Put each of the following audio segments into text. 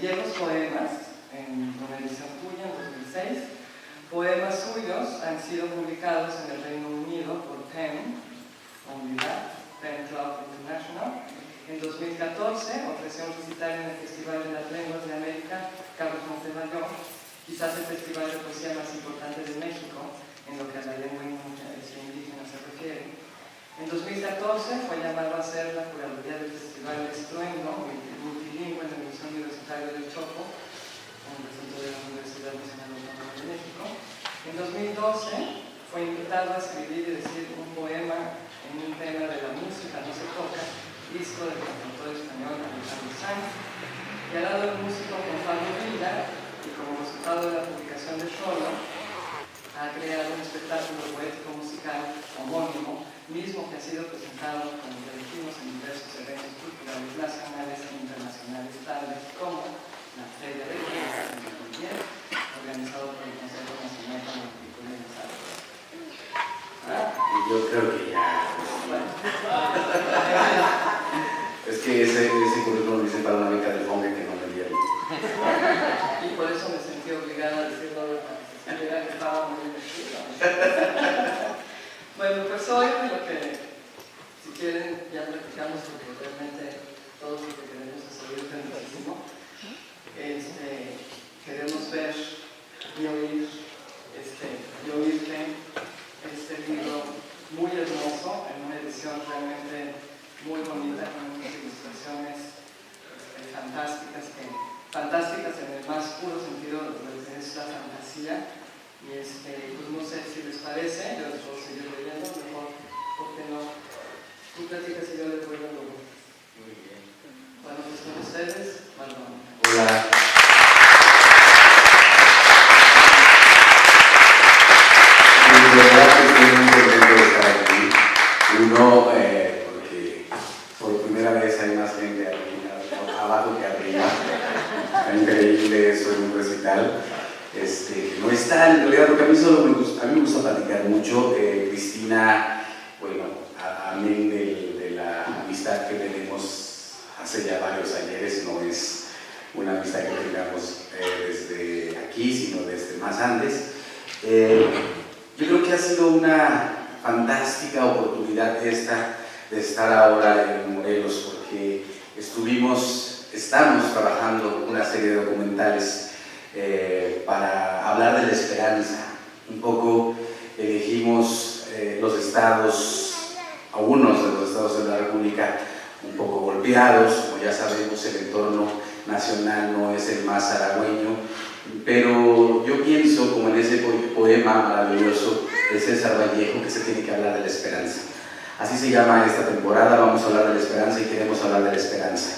viejos poemas, en una edición tuya, en 2006. Poemas suyos han sido publicados en el Reino Unido por PEN, PEN Club International. En 2014 ofreció un recital en el Festival de las Lenguas de América, Carlos Montemayor, quizás el festival de poesía más importante de México, en lo que a la lengua indígena se refiere. En 2014 fue llamado a ser la curaduría del Festival Estruendo, multilingüe en el Museo Universitario del Chopo, en el recinto de la Universidad Nacional Autónoma de México. En 2012 fue invitado a escribir y decir un poema en un tema de la música no se toca, disco del cantautor español Alejandro Sanz. Y al lado del músico Juan Pablo Villa, y como resultado de la publicación de Xolo, ha creado un espectáculo poético musical homónimo, mismo que ha sido presentado, como ya dijimos, en diversos eventos culturales nacionales e internacionales, tales como la Feria de Letras en 2010, organizado por el Consejo Nacional para la Cultura y las Artes. Yo creo que ya. Bueno. Es que ese currículum dice para una beca del FONGE que no me dieron. Y por eso me sentí obligada a decirlo para que se viera que estaba muy vestido. Bueno, pues hoy lo que, si quieren, ya platicamos porque realmente todos lo que queremos es oírte muchísimo. Queremos ver y oírte este libro muy hermoso, en una edición realmente muy bonita, con unas ilustraciones fantásticas en el más puro sentido de lo que es la fantasía. Y pues no sé si les parece, yo les puedo seguir leyendo, mejor, porque no. Tú platicas y yo le voy dando. Muy bien. Bueno, pues con ustedes, Barbón. Hola. De verdad que estoy muy contento de estar aquí. Uno, porque por primera vez hay más gente abajo que arriba. Está increíble eso en un recital. No está en realidad, porque a mí me gusta platicar mucho. Cristina, bueno, amén de la amistad que tenemos hace ya varios ayeres, no es una amistad que tengamos desde aquí, sino desde más antes. Yo creo que ha sido una fantástica oportunidad esta de estar ahora en Morelos, porque estamos trabajando una serie de documentales para hablar de la esperanza. Un poco elegimos los estados, algunos de los estados de la República un poco golpeados, como ya sabemos el entorno nacional no es el más halagüeño, pero yo pienso, como en ese poema maravilloso de César Vallejo, que se tiene que hablar de la esperanza. Así se llama esta temporada, vamos a hablar de la esperanza y queremos hablar de la esperanza.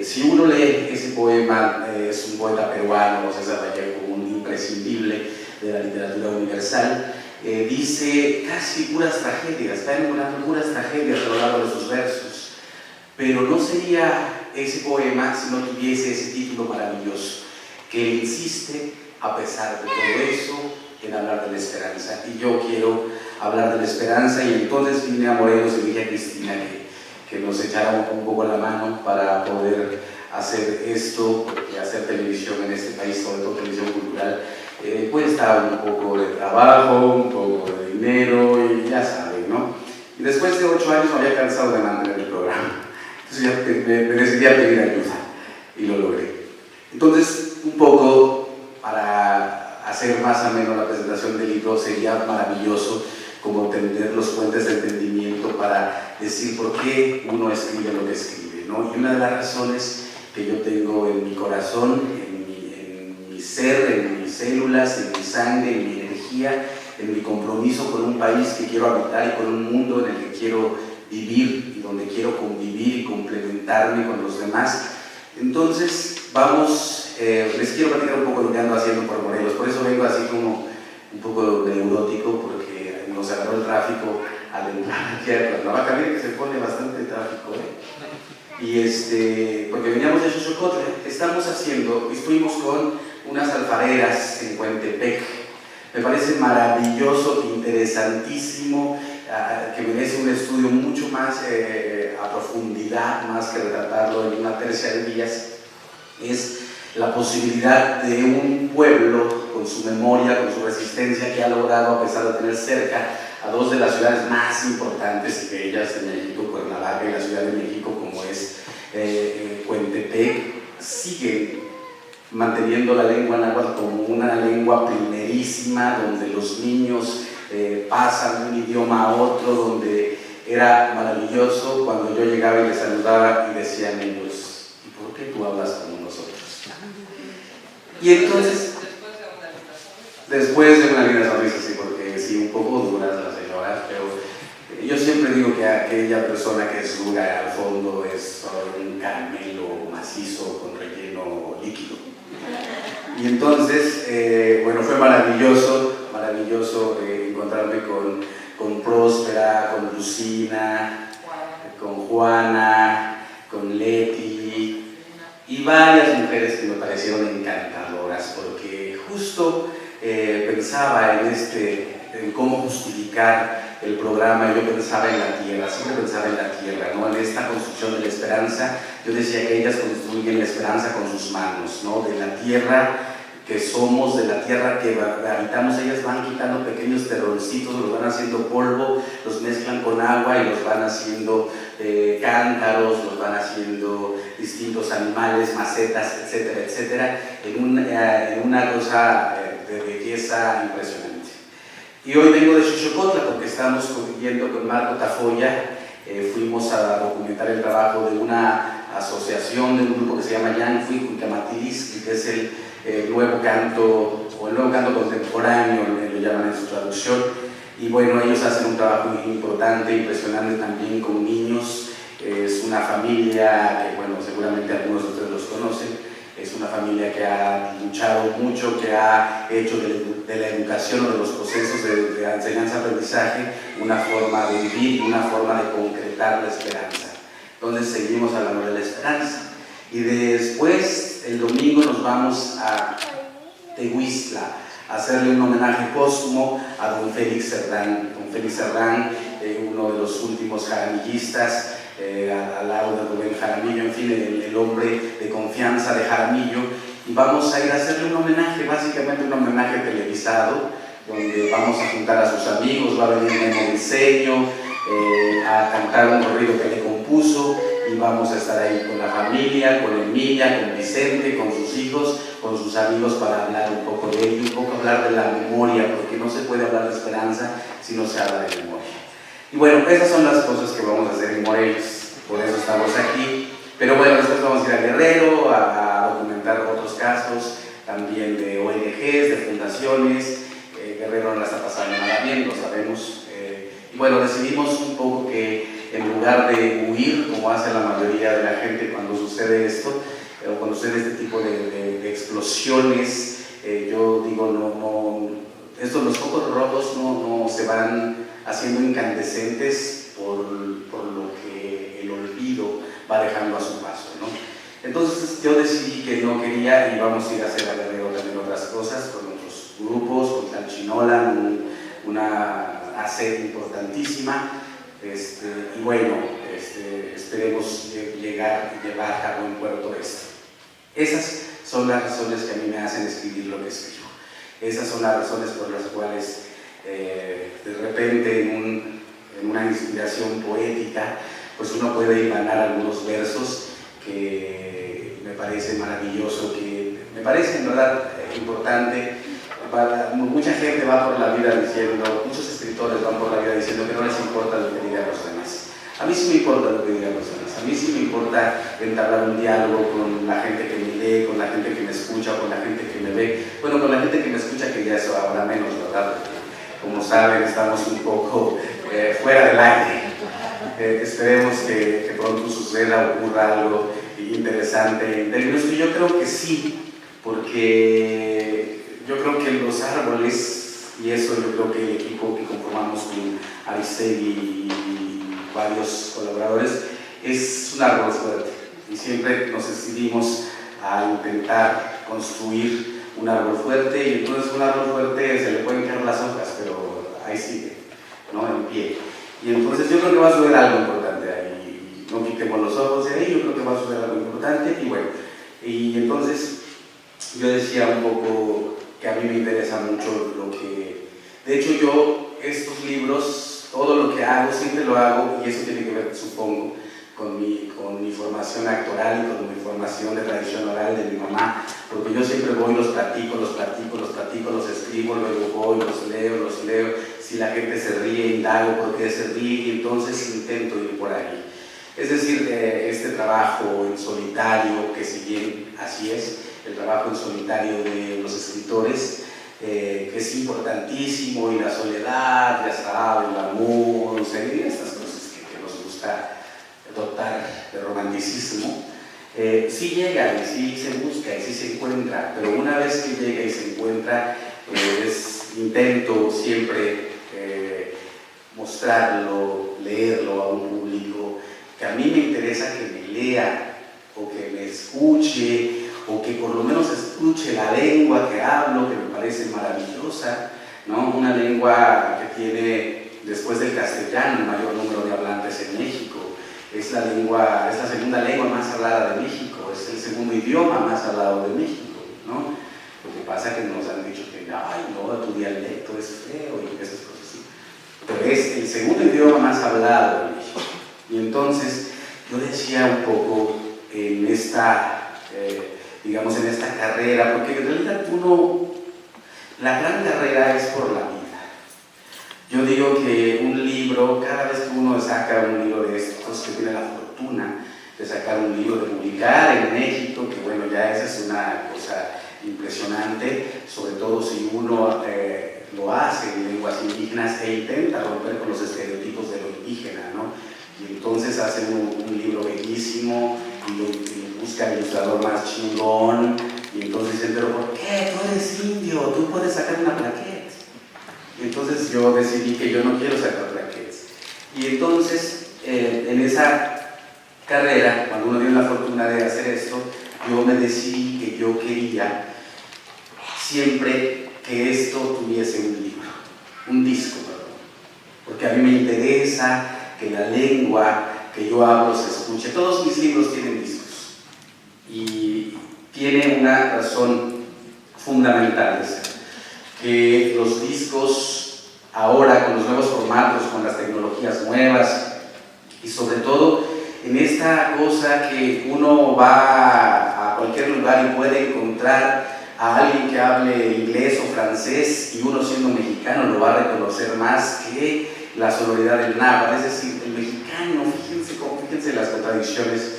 Si uno lee ese poema, es un poeta peruano, César Vallejo, un imprescindible de la literatura universal, dice casi puras tragedias, está enumerando puras tragedias a lo largo de sus versos, pero no sería ese poema si no tuviese ese título maravilloso, que insiste, a pesar de todo eso, en hablar de la esperanza. Y yo quiero hablar de la esperanza, y entonces vine a Morelos y dije a Cristina que nos echara un poco la mano para poder hacer esto, porque hacer televisión en este país, sobre todo televisión cultural, cuesta un poco de trabajo, un poco de dinero, y ya saben, ¿no? Y después de 8 años me había cansado de mantener el programa, entonces ya me decidí a pedir ayuda, y lo logré. Entonces, un poco para hacer más ameno la presentación del libro, sería maravilloso como tener los puentes de entendimiento para decir por qué uno escribe lo que escribe, ¿no? Y una de las razones que yo tengo en mi corazón, en mi ser, en mis células, en mi sangre, en mi energía, en mi compromiso con un país que quiero habitar y con un mundo en el que quiero vivir y donde quiero convivir y complementarme con los demás. Entonces, les quiero platicar un poco lo que ando haciendo por Morelos, por eso vengo así como un poco neurótico, porque nos agarró el tráfico al entrar aquí a Cuernavaca. Miren que se pone bastante tráfico, Y porque veníamos de Xochocotla, estuvimos con unas alfareras en Coentepec. Me parece maravilloso, interesantísimo, que merece un estudio mucho más a profundidad, más que retratarlo en una tercia de días. Es la posibilidad de un pueblo con su memoria, con su resistencia, que ha logrado, a pesar de tener cerca a dos de las ciudades más importantes y bellas de México, Cuernavaca y la Ciudad de México, como es Coentepec, siguen manteniendo la lengua náhuatl como una lengua primerísima, donde los niños pasan de un idioma a otro, donde era maravilloso cuando yo llegaba y les saludaba y decían ellos, ¿y por qué tú hablas como nosotros? Y entonces, después de una linda sonrisa, sí, porque sí, un poco duras las señoras, pero yo siempre digo que aquella persona que es dura al fondo es un caramelo macizo con relleno líquido. Y entonces, bueno, fue maravilloso encontrarme con Próspera, con Lucina, con Juana, con Leti y varias mujeres que me parecieron encantadoras, porque justo pensaba en cómo justificar el programa. Yo pensaba en la tierra, siempre pensaba en la tierra, ¿no? En esta construcción de la esperanza. Yo decía que ellas construyen la esperanza con sus manos, ¿no? De la tierra que somos, de la tierra que habitamos. Ellas van quitando pequeños terroncitos, los van haciendo polvo, los mezclan con agua y los van haciendo cántaros, los van haciendo distintos animales, macetas, etcétera, etcétera, en una cosa de belleza impresionante. Y hoy vengo de Xochocotla porque estamos yendo con Marco Tafoya. Fuimos a documentar el trabajo de una asociación, de un grupo que se llama Yanfui Cuicamatilis, que es el nuevo canto, o el nuevo canto contemporáneo, lo llaman en su traducción. Y bueno, ellos hacen un trabajo muy importante, impresionante también con niños. Es una familia que, bueno, seguramente algunos de ustedes los conocen. Es una familia que ha luchado mucho, que ha hecho de la educación o de los procesos de enseñanza-aprendizaje una forma de vivir, una forma de concretar la esperanza. Entonces seguimos hablando de la esperanza. Y después, el domingo, nos vamos a Tehuistla a hacerle un homenaje póstumo a don Félix Cerdán. Don Félix Cerdán, uno de los últimos jaramillistas, al lado de Rubén Jaramillo, en fin, el hombre de confianza de Jaramillo. Y vamos a ir a hacerle un homenaje, básicamente un homenaje televisado, donde vamos a juntar a sus amigos, va a venir Memo Diseño a cantar un corrido que le compuso, y vamos a estar ahí con la familia, con Emilia, con Vicente, con sus hijos, con sus amigos, para hablar un poco de ello, un poco hablar de la memoria, porque no se puede hablar de esperanza si no se habla de memoria. Y bueno, esas son las cosas que vamos a hacer en Morelos, por eso estamos aquí. Pero bueno, después vamos a ir a Guerrero a documentar otros casos, también de ONGs, de fundaciones. Guerrero no la está pasando nada bien, lo sabemos. Y bueno, decidimos un poco que en lugar de huir, como hace la mayoría de la gente cuando sucede esto, o cuando sucede este tipo de explosiones, yo digo, los focos rojos no se van haciendo incandescentes por lo que el olvido va dejando a su paso, ¿no? Entonces yo decidí que no quería, y vamos a ir a hacer a Guerrero también otras cosas con otros grupos, con Tlalchinola, una sede importantísima, y bueno, esperemos llevar a buen puerto esto. Esas son las razones que a mí me hacen escribir lo que escribo. Esas son las razones por las cuales de repente en una inspiración poética, pues uno puede ganar algunos versos que me parece maravilloso, que me parece en verdad importante. Mucha gente va por la vida diciendo, muchos escritores van por la vida diciendo que no les importa lo que digan los demás. A mí sí me importa lo que digan los demás, a mí sí me importa entablar un diálogo con la gente que me lee, con la gente que me escucha, con la gente que me ve. Bueno, con la gente que me escucha, que ya eso ahora menos, ¿verdad? Porque, como saben, estamos un poco fuera del aire. Esperemos que pronto suceda, ocurra algo interesante del nuestro. Yo creo que sí, porque yo creo que los árboles, y eso yo creo que el equipo que conformamos con Aristegui y varios colaboradores, es un árbol fuerte, y siempre nos decidimos a intentar construir un árbol fuerte, y entonces un árbol fuerte se le pueden caer las hojas, pero ahí sigue, ¿no? En pie. Y entonces yo creo que va a suceder algo importante ahí, no quitemos los ojos de ahí, yo creo que va a suceder algo importante. Y bueno, y entonces yo decía un poco que a mí me interesa mucho lo que... De hecho, yo estos libros, todo lo que hago, siempre lo hago, y eso tiene que ver, supongo, con mi formación actoral y con mi formación de tradición oral de mi mamá, porque yo siempre voy, los platico, los escribo, luego voy, los leo, si la gente se ríe, indago por qué se ríe, y entonces intento ir por ahí. Es decir, este trabajo en solitario, que si bien así es, el trabajo en solitario de los escritores, que es importantísimo, y la soledad, ya saben, el amor, no sé, y estas cosas que nos gusta dotar de romanticismo, sí llega y sí se busca y sí se encuentra, pero una vez que llega y se encuentra, intento siempre mostrarlo, leerlo a un público que a mí me interesa que me lea o que me escuche, o que por lo menos escuche la lengua que hablo, que me parece maravillosa, ¿no? Una lengua que tiene, después del castellano, el mayor número de hablantes en México. Es la segunda lengua más hablada de México, es el segundo idioma más hablado de México, ¿no? Lo que pasa es que nos han dicho que, ay, no, tu dialecto es feo y esas cosas así. Pero es el segundo idioma más hablado de México. Y entonces, yo decía un poco en esta, digamos, en esta carrera, porque en realidad la gran carrera es por la vida. Yo digo que un libro, cada vez que uno saca un libro de estos, que tiene la fortuna de sacar un libro, de publicar en México, que bueno, ya esa es una cosa impresionante, sobre todo si uno lo hace en lenguas indígenas e intenta romper con los estereotipos de lo indígena, ¿no? Y entonces hace un libro bellísimo y busca el ilustrador más chingón, y entonces dicen, pero ¿por qué? Tú eres indio, tú puedes sacar una plaqueta. Y entonces yo decidí que yo no quiero sacar plaquetas. Y entonces, en esa carrera, cuando uno tiene la fortuna de hacer esto, yo me decidí que yo quería siempre que esto tuviese un libro, un disco, perdón. Porque a mí me interesa que la lengua que yo hablo se escuche. Todos mis libros tienen discos. Y tiene una razón fundamental esa, que los discos ahora, con los nuevos formatos, con las tecnologías nuevas, y sobre todo en esta cosa que uno va a cualquier lugar y puede encontrar a alguien que hable inglés o francés, y uno siendo mexicano lo va a reconocer más que la sonoridad del náhuatl. Es decir, el mexicano, fíjense las contradicciones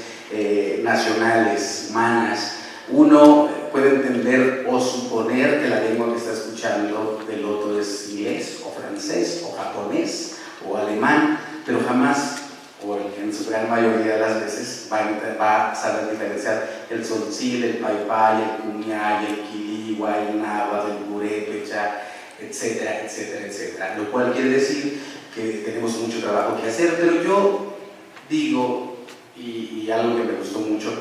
nacionales, humanas. Uno puede entender o suponer que la lengua que está escuchando del otro es inglés o francés o japonés o alemán, pero jamás, o en su gran mayoría de las veces, va a saber diferenciar el tzotzil, el paypay, el cuñay, el quiligua, el náhuatl, el purépecha, etcétera, etcétera, etcétera. Lo cual quiere decir que tenemos mucho trabajo que hacer, pero yo digo, y algo que me gustó mucho,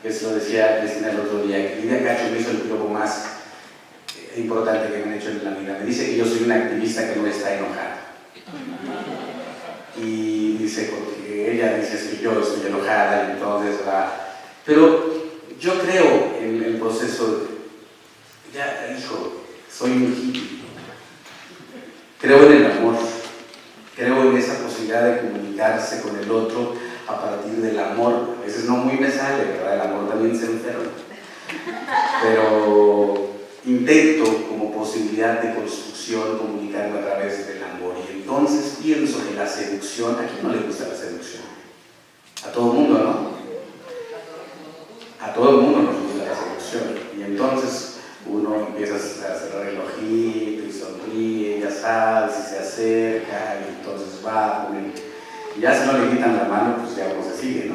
eso lo decía Cristina el otro día, que Lidia Cacho me hizo el piropo más importante que me han hecho en la vida. Me dice que yo soy una activista que no está enojada. Y dice, porque ella dice que yo estoy enojada, y entonces va. Pero yo creo en el proceso, soy un hippie. Creo en el amor, creo en esa posibilidad de comunicarse con el otro a partir del amor. A veces no muy me sale, ¿verdad? El amor también se enferma. Pero intento, como posibilidad de construcción, comunicarme a través del amor. Y entonces pienso que la seducción, ¿a quién no le gusta la seducción? A todo el mundo, ¿no? A todo el mundo nos gusta la seducción. Y entonces uno empieza a cerrar el ojito y sonríe, ya sabes, y se acerca, y entonces va con él. Y ya si no le quitan la mano, pues ya uno se sigue, ¿no?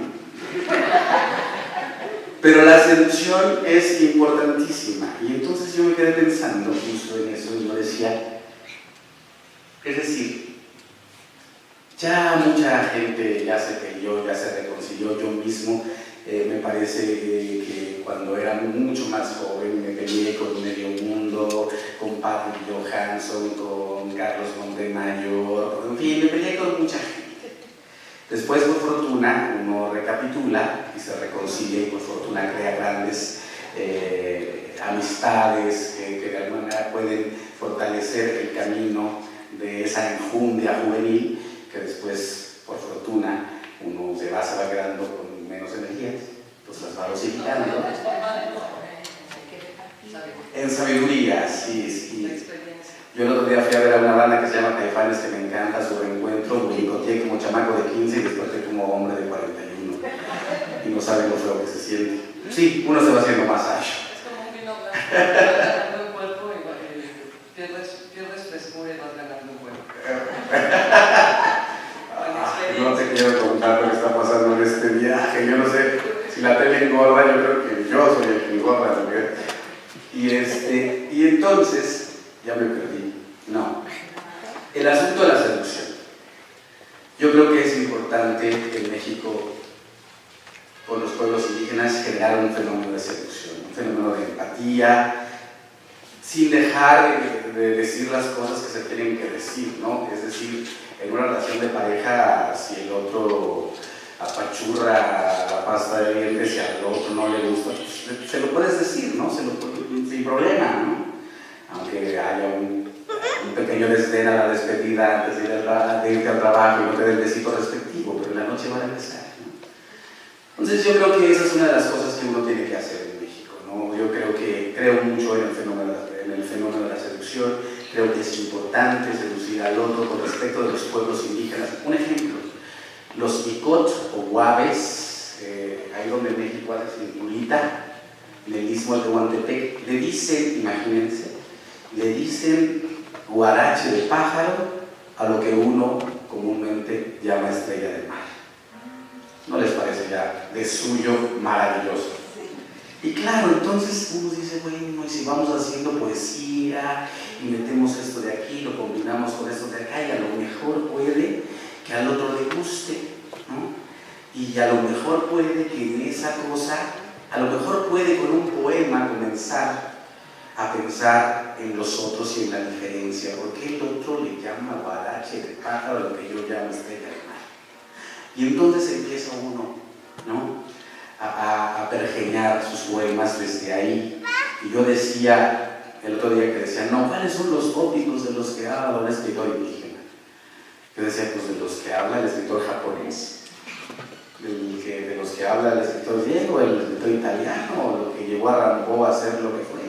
Pero la seducción es importantísima. Y entonces yo me quedé pensando justo en eso, y yo decía, es decir, ya mucha gente ya se peleó, ya se reconcilió. Yo mismo me parece que cuando era mucho más joven me peleé con Medio Mundo, con Patrick Johansson, con Carlos Montemayor, en fin, me peleé con mucha gente. Después, por fortuna, uno recapitula y se reconcilia, y por fortuna crea grandes amistades que de alguna manera pueden fortalecer el camino de esa enjundia juvenil que después, por fortuna, uno se va quedando con menos energías, pues las va dosificando. En sabiduría, sí. Yo el otro día fui a ver a una banda que se llama Caifanes, que me encanta su reencuentro. Me encontré como chamaco de 15 y desperté como hombre de 41. Y no saben lo feo que se siente. Sí, uno se va haciendo más ancho. Es como un vino blanco, vas ganando el cuerpo y pierdes frescura y vas ganando el cuerpo. No te quiero contar lo que está pasando en este viaje. Yo no sé si la tele engorda, yo creo que yo soy el que engorda. Y entonces, ya me perdí. No. El asunto de la seducción. Yo creo que es importante en México, con los pueblos indígenas, generar un fenómeno de seducción, un fenómeno de empatía, sin dejar de decir las cosas que se tienen que decir, ¿no? Es decir, en una relación de pareja, si el otro apachurra la pasta de dientes y al otro no le gusta, pues se lo puedes decir, ¿no? Sin problema, ¿no? Aunque haya un pequeño desdén a la despedida antes de irte al trabajo y no te dé el besito respectivo, pero la noche va a regresar, ¿no? Entonces yo creo que esa es una de las cosas que uno tiene que hacer en México, ¿no? Yo creo mucho en el fenómeno de la seducción. Creo que es importante seducir al otro con respecto de los pueblos indígenas. Un ejemplo, los Icot o Guaves, ahí donde México hace cinturita, en el istmo de Tehuantepec, le dicen, imagínense, le dicen guarache de pájaro a lo que uno comúnmente llama estrella de mar. ¿No les parece ya de suyo maravilloso? Y claro, entonces uno dice, bueno, y si vamos haciendo poesía y metemos esto de aquí, lo combinamos con esto de acá, y a lo mejor puede que al otro le guste, ¿no? Y a lo mejor puede que en esa cosa, a lo mejor puede con un poema comenzar a pensar en los otros y en la diferencia. ¿Por qué el otro le llama guarache de pájaro a lo que yo llamo estrella de mar? Y entonces empieza uno, ¿no?, a pergeñar sus poemas desde ahí. Y yo decía el otro día que decía, no, ¿cuáles son los tópicos de los que habla un escritor indígena? Yo decía, pues de los que habla el escritor japonés, de los que habla el escritor griego, el escritor italiano, lo que llevó a Rimbaud a hacer lo que fue.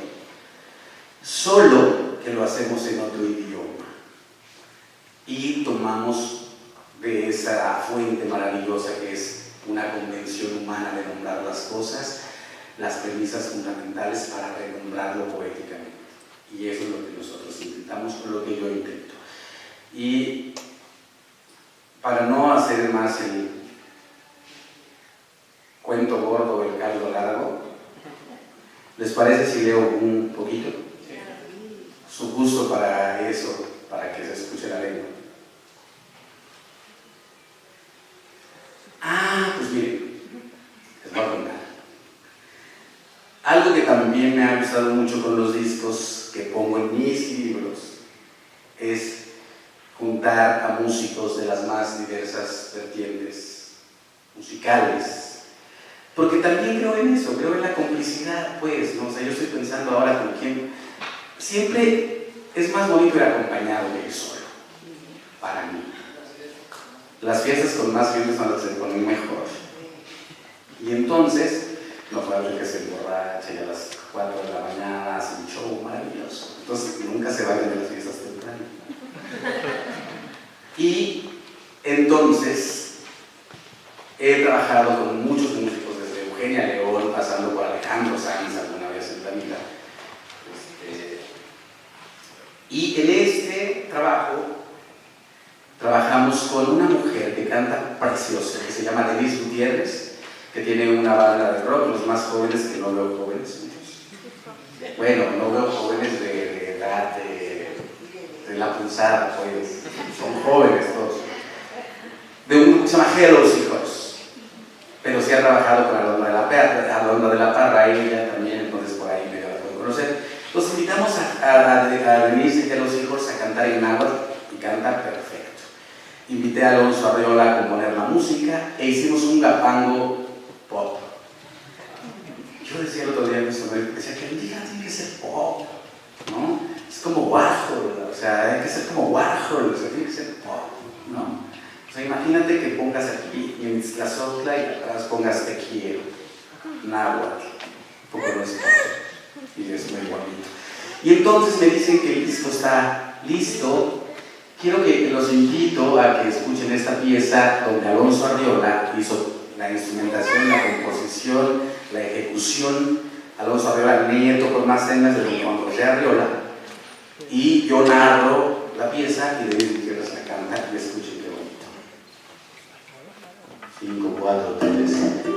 Solo que lo hacemos en otro idioma y tomamos de esa fuente maravillosa que es una convención humana de nombrar las cosas, las premisas fundamentales para renombrarlo poéticamente. Y eso es lo que nosotros intentamos, o lo que yo intento. Y para no hacer más el cuento gordo del caldo largo, ¿les parece si leo un poquito? Su gusto para eso, para que se escuche la lengua. Pues miren, les voy a contar. Algo que también me ha gustado mucho con los discos que pongo en mis libros es juntar a músicos de las más diversas vertientes musicales. Porque también creo en eso, creo en la complicidad, pues, ¿no? O sea, yo estoy pensando ahora con quién. Siempre es más bonito ir acompañado que ir solo, para mí. Las fiestas con más gente son las que se ponen mejor. Y entonces, no falta que se emborrache y a las 4 de la mañana hace un show maravilloso. Entonces, nunca se vayan de las fiestas temprano. Y entonces, he trabajado con muchos músicos, desde Eugenia León, pasando por Alejandro Sanz alguna vez en la vida. Y en este trabajo trabajamos con una mujer que canta precioso, que se llama Denise Gutiérrez, que tiene una banda de rock, los más jóvenes, que no veo jóvenes muchos. Bueno, no veo jóvenes de edad de la pulsada, pues, son jóvenes todos. De un grupo que se llama Hellos Hijos, pero sí ha trabajado con Alondra de la Parra, ella también, entonces por ahí medio la pueden conocer. Los invitamos a Denise y a los hijos a cantar en náhuatl y canta perfecto. Invité a Alonso Arriola a componer la música e hicimos un gapango pop. Yo decía el otro día, decía que diga sea, imagínate que pongas aquí y en Ixtlazotla y atrás pongas te quiero, náhuatl, un poco no es padre, y es muy bonito. Y entonces me dicen que el disco está listo. Quiero que los invito a que escuchen esta pieza donde Alonso Arriola hizo la instrumentación, la composición, la ejecución. Alonso Arriola, nieto con más señas de don Juan José Arriola, y yo narro la pieza y Denise Gutiérrez la canta, y escuchen qué bonito. 5, 4, 3.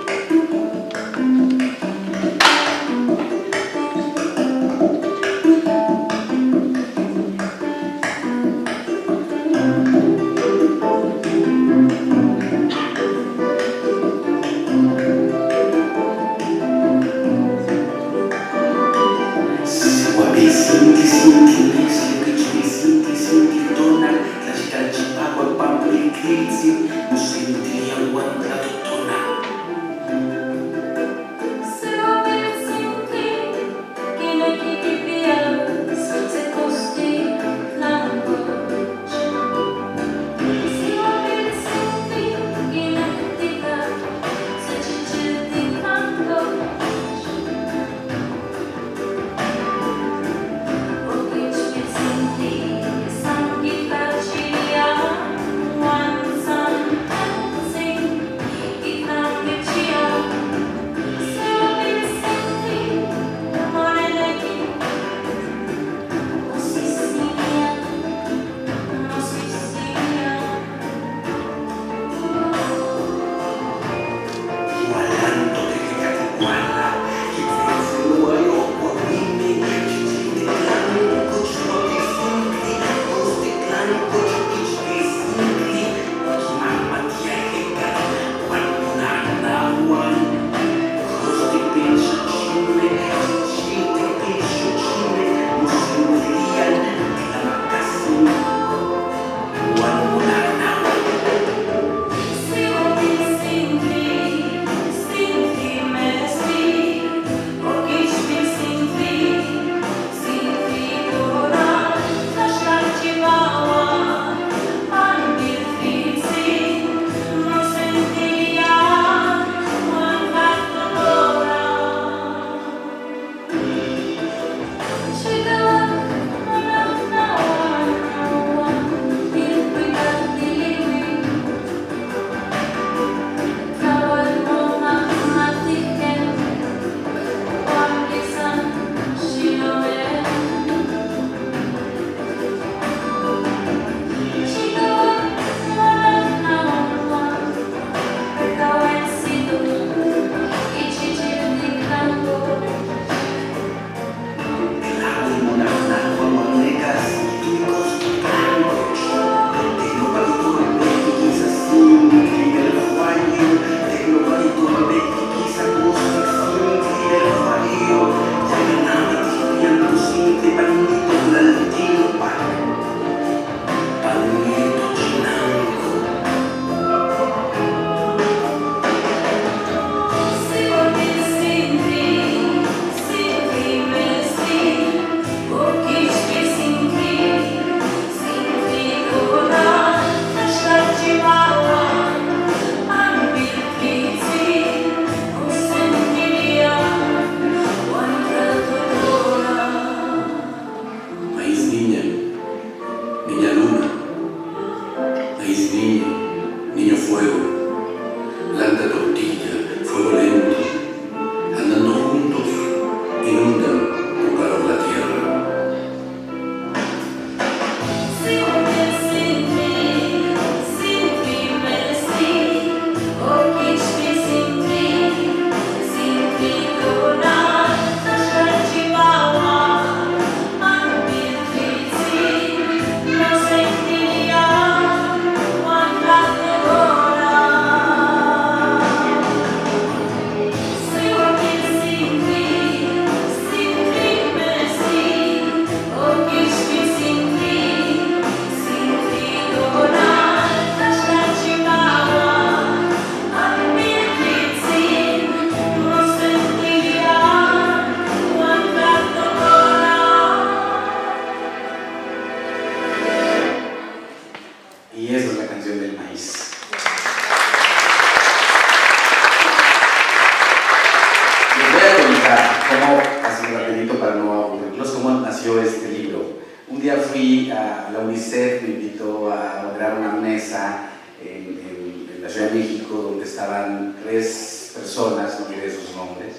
fui a la UNICEF, me invitó a lograr una mesa en la Ciudad de México donde estaban 3 personas, no diré sus nombres,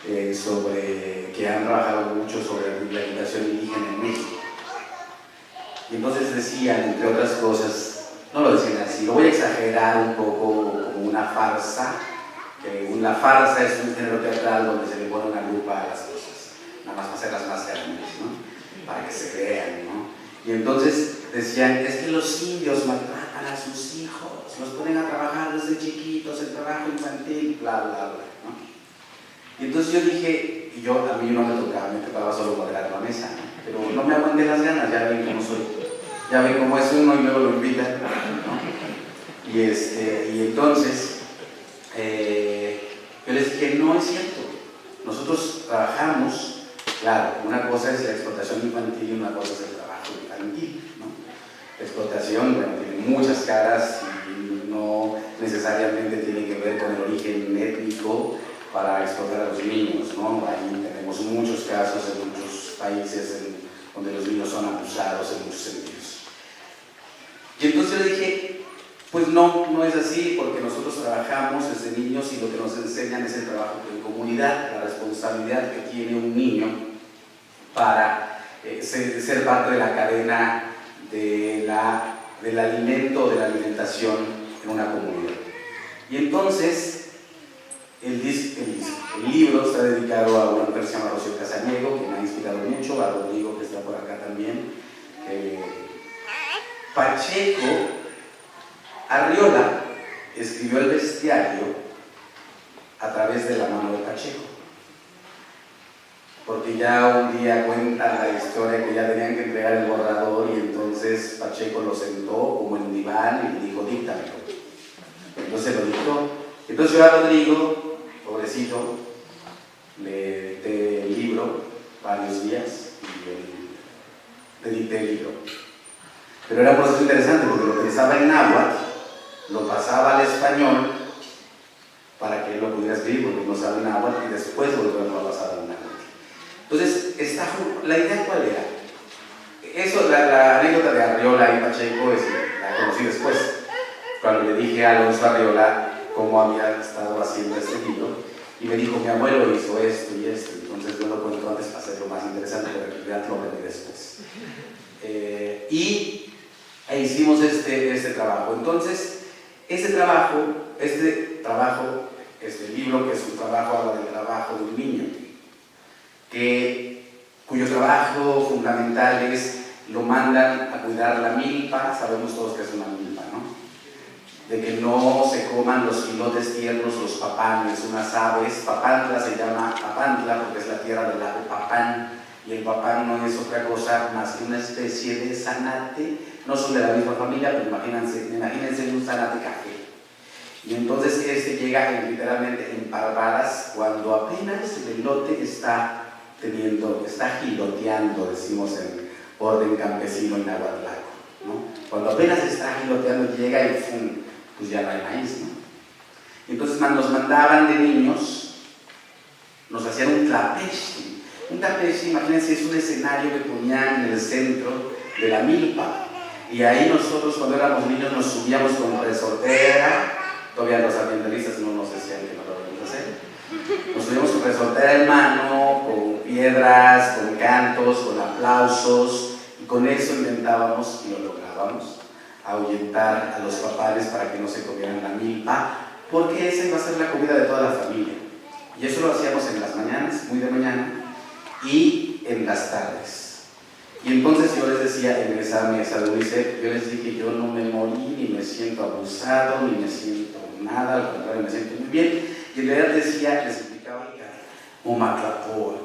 que han trabajado mucho sobre la educación indígena en México. Y entonces decían, entre otras cosas, no lo decían así, lo voy a exagerar un poco como una farsa, que una farsa es un género teatral donde se le pone una lupa a las cosas, nada más para hacerlas más grandes, ¿no? Para que se vean, ¿no? Y entonces decían, es que los indios maltratan a sus hijos, los ponen a trabajar desde chiquitos, el trabajo infantil, bla, bla, bla, ¿no? Y entonces yo dije, a mí no me tocaba solo moderar la mesa, ¿no? Pero no me aguanté las ganas, ya ven cómo soy, ya ven cómo es uno y luego lo invitan, ¿no? Y entonces yo les dije, no es cierto, nosotros trabajamos, claro, una cosa es la explotación infantil y una cosa es el trabajo infantil, ¿no? La explotación, bueno, tiene muchas caras y no necesariamente tiene que ver con el origen étnico para explotar a los niños, ¿no? Ahí tenemos muchos casos en muchos países donde los niños son abusados en muchos sentidos. Y entonces yo dije, pues no es así, porque nosotros trabajamos desde niños y lo que nos enseñan es el trabajo en comunidad, la responsabilidad que tiene un niño para ser parte de la cadena del alimento o de la alimentación en una comunidad. Y entonces el libro está dedicado a una mujer que se llama Rocío Casaniego, que me ha inspirado mucho, a Rodrigo, que está por acá también. Pacheco Arriola escribió el bestiario a través de la mano de Pacheco, porque ya un día cuentan la historia que ya tenían que entregar el borrador y entonces Pacheco lo sentó como en diván y le dijo, díctamelo. Entonces lo dictó. Entonces yo a Rodrigo, pobrecito, le dicté el libro varios días y le dicté el libro. Pero era un proceso interesante porque lo pensaba en náhuatl, lo pasaba al español para que él lo pudiera escribir porque no sabe náhuatl y después volverlo a pasar al náhuatl. Entonces, la idea ¿cuál era? Eso, la anécdota de Arriola y Pacheco la conocí después, cuando le dije a Alonso Arriola cómo había estado haciendo este libro y me dijo, mi abuelo hizo esto y esto, entonces yo lo cuento antes para hacerlo más interesante, pero en realidad lo aprendí después. E hicimos este trabajo. Entonces, este libro, que es un trabajo, habla del trabajo de un niño, cuyo trabajo fundamental es, lo mandan a cuidar la milpa, sabemos todos que es una milpa, ¿no? De que no se coman los filotes tiernos, los papanes, unas aves. Papantla se llama Papantla porque es la tierra del lago Papán, y el papán no es otra cosa más que una especie de zanate, no son de la misma familia, pero imagínense un zanate café. Y entonces llega literalmente en parvadas cuando apenas el elote está giloteando, decimos en orden campesino en Nahuatlaco, ¿no? Cuando apenas está giloteando llega y ¡fum! Pues ya no hay maíz, ¿no? Y entonces nos mandaban de niños, nos hacían un tlapechi. Un tlapechi, imagínense, es un escenario que ponían en el centro de la milpa. Y ahí nosotros cuando éramos niños nos subíamos con resortera, todavía los ambientalistas no nos decían que no lo debíamos hacer. Nos subíamos con resortera en mano, con piedras, con cantos, con aplausos, y con eso intentábamos, y lo lográbamos, ahuyentar a los papás para que no se comieran la milpa, porque esa iba a ser la comida de toda la familia. Y eso lo hacíamos en las mañanas, muy de mañana, y en las tardes. Y entonces yo les decía en esa mesa de UNICEF, yo les dije, yo no me morí, ni me siento abusado, ni me siento nada, al contrario, me siento muy bien. Y en realidad les explicaba el Umaclapoa,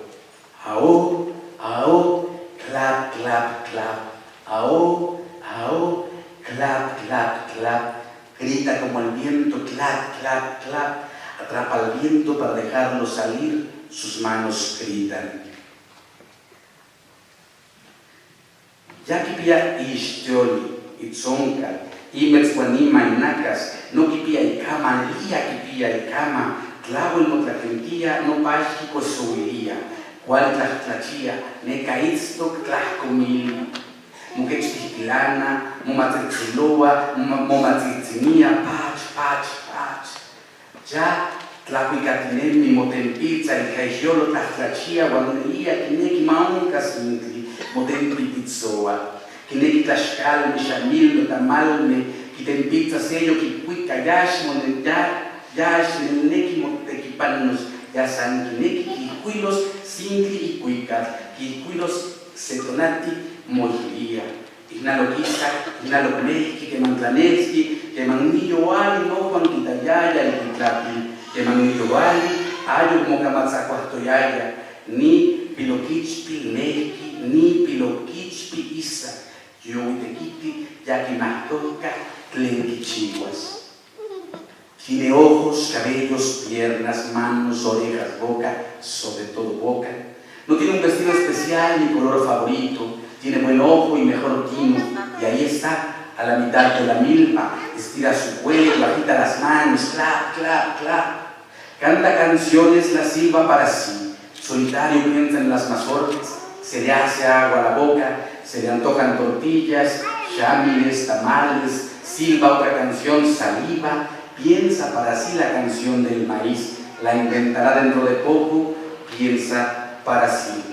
ao, ao, clap, clap, clap, ao, ao, clap, clap, clap, grita como el viento, clap, clap, clap, atrapa al viento para dejarlo salir, sus manos gritan. Ya kipia ishtioli, itzonka, imetzwanima inacas, no kipia ikama, lía kipia ikama, clavo el motlaquentía, no págico subiría, cual tlachtlachía, necaitztoc tlachcomil, muquechtilana, momatzitziloa, momatzitzinia, pach. Ya tlacuicatinemi, motempitza, y caixolo tlachia, guanería, kineki maunkas intli, motempitzoa, kineki tlaxcal, mixamil, tamalme, kitempitza sello, kikuica, yash, yash, neki motequipanos, yasan, kineki, kikuilos, sintli y cuicat, kikuilos, setonati, mojiría. Ignaloquista, ignaloqueneski, que mantlaneski, que manillo ali, no Juan Quitayaya, y Quitlapi, que manillo ali, ayo mocamatzacuastoyaya, ni piloquichpi neki, ni piloquichpi isa, yo tequiti, ya que mastoca, tlenquichiguas. Tiene ojos, cabellos, piernas, manos, orejas, boca, sobre todo boca. No tiene un vestido especial ni color favorito. Tiene buen ojo y mejor tino, y ahí está, a la mitad de la milpa, estira su cuello, agita las manos, clap, clap, clap. Canta canciones, la silba para sí, solitario piensa en las mazorcas, se le hace agua a la boca, se le antojan tortillas, chámiles, tamales, silba otra canción, saliva, piensa para sí la canción del maíz, la inventará dentro de poco, piensa para sí.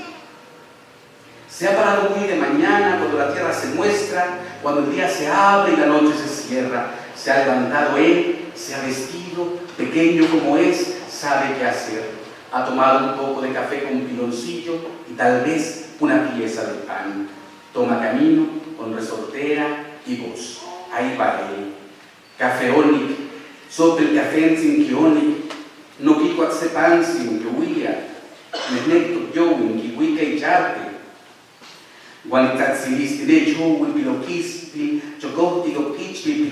Se ha parado muy de mañana, cuando la tierra se muestra, cuando el día se abre y la noche se cierra. Se ha levantado él, se ha vestido, pequeño como es, sabe qué hacer. Ha tomado un poco de café con piloncillo y tal vez una pieza de pan. Toma camino con resortera y voz. Ahí va él. Cafeónic, sobre el café en sinquiónic, no quico atsepan sin que huía, nesnecto yo en kiwika y charte. Guanitatzilistine yo, piloquispi, chocotti, piloquichpi,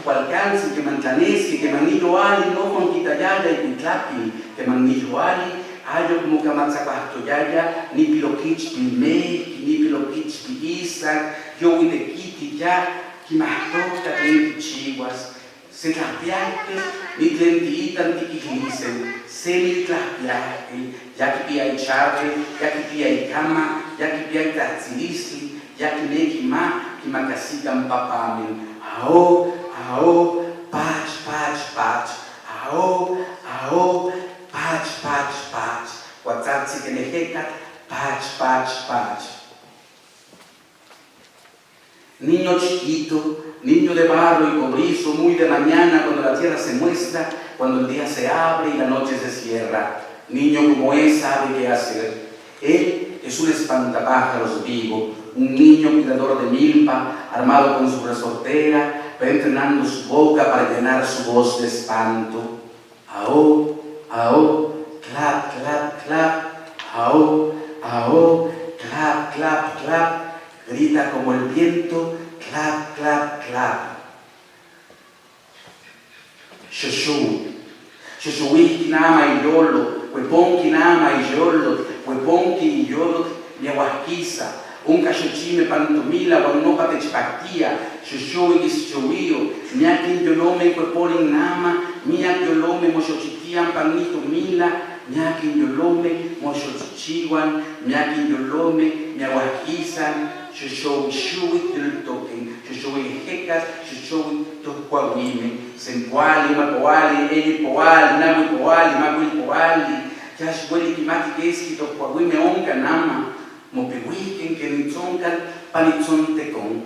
cualcansi, que mantlanesque, que manillo ali, no con quitayaya y cuitlapi, que manillo ali, ayo como camatzapastoyaya, ni piloquichpi meki, ni piloquichpi isak, yo huitequiti ya, que mahtoca tlenquichiguas, se tlapiaque, ni tlentiitan tiquijlisen, se ni tlapiaque, ya que pia y chave, ya que pia y cama, ya que pia y tatzilistli, ya que neki ma, que macasican papamen. Ao, pach, ao, pach, guatzatzi que nejecat, pach. Niño chiquito, niño de barro y cobrizo, muy de mañana cuando la tierra se muestra, cuando el día se abre y la noche se cierra. Niño como es sabe qué hacer. Él es un espantapájaros vivo, un niño cuidador de milpa, armado con su resortera, va entrenando su boca para llenar su voz de espanto. Ao, clap, ao, clap, grita como el viento, clap. Shoshuiki nama y yolo, hueponki nama y yolo, hueponki y yolo, miahuasquiza, un cachochime pantomila, guanopa techpactía, shoshuiki shoshuio, miakin yolome hueporin nama, miak yolome mochochitian panito mila, miakin yolome mochochichiwan, miakin yolome miahuasquizan, shoshuik yultoken, shoshuik hekas, shoshuik tohuahuime, sempoali, mapoali, poali, namu poali, yashweli kimati keski tohuahuime onka nama, mopehuiken que nitzonkan panitzontekon,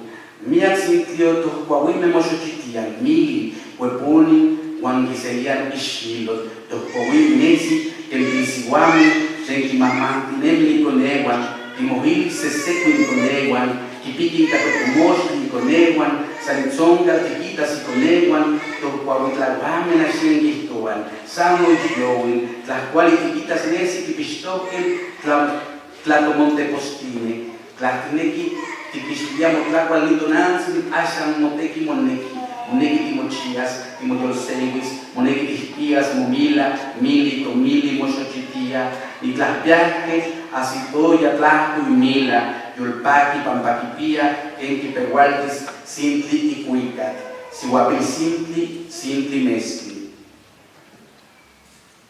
miak sintlio tohuahuime mochochitian, mili, hueponi, guanguiserian ishilot, tohuahuime nesi, tempisiwami, senkimamantinemi konewan, Timojil se seco y coneguan, Kipikin catocomosh y coneguan, Salitzonga, Tiquitas y coneguan, Tohuahuitlaguamen a Xenguistuan, Samo y Yowen, Tlacuali Tiquitas Nesi, Tipistoken, Tlatomontepostine, Tlatineki, Tipistiamo Tlacual Litonanzin, Ashan Moteki Moneki, Moneki Timochias, Timoyolsewis, Moneki Tispías, Momila, Mili, Tomili, Mochochitia, y Tlapiaje, Asitoya, Tlaco y Mila, Yulpaki, Pampaquipía, Enquipehualtis, Sintli y Cuicat, Sihuapil Sintli Mestli.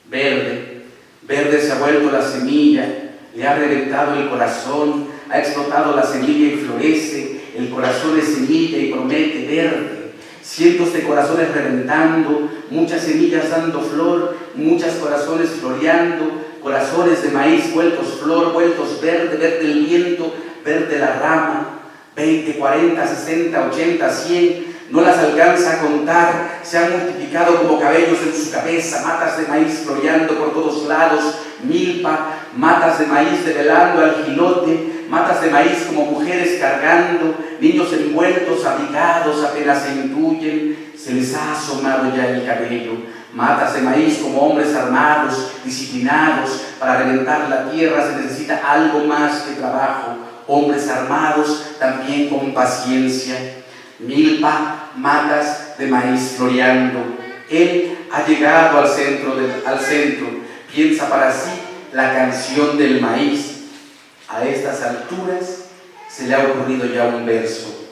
Verde se ha vuelto la semilla, le ha reventado el corazón, ha explotado la semilla y florece, el corazón es semilla y promete verde. Cientos de corazones reventando, muchas semillas dando flor, muchos corazones floreando, corazones de maíz vueltos flor, vueltos verde, verde el viento, verde la rama. 20, 40, 60, 80, 100, no las alcanza a contar, se han multiplicado como cabellos en su cabeza, matas de maíz floreando por todos lados, milpa, matas de maíz develando al gilote, matas de maíz como mujeres cargando, niños envueltos, abrigados, apenas se intuyen, se les ha asomado ya el cabello, matas de maíz como hombres armados, disciplinados, para reventar la tierra se necesita algo más que trabajo, hombres armados también con paciencia, milpa, matas de maíz floreando. Él ha llegado al centro, piensa para sí la canción del maíz. A estas alturas se le ha ocurrido ya un verso: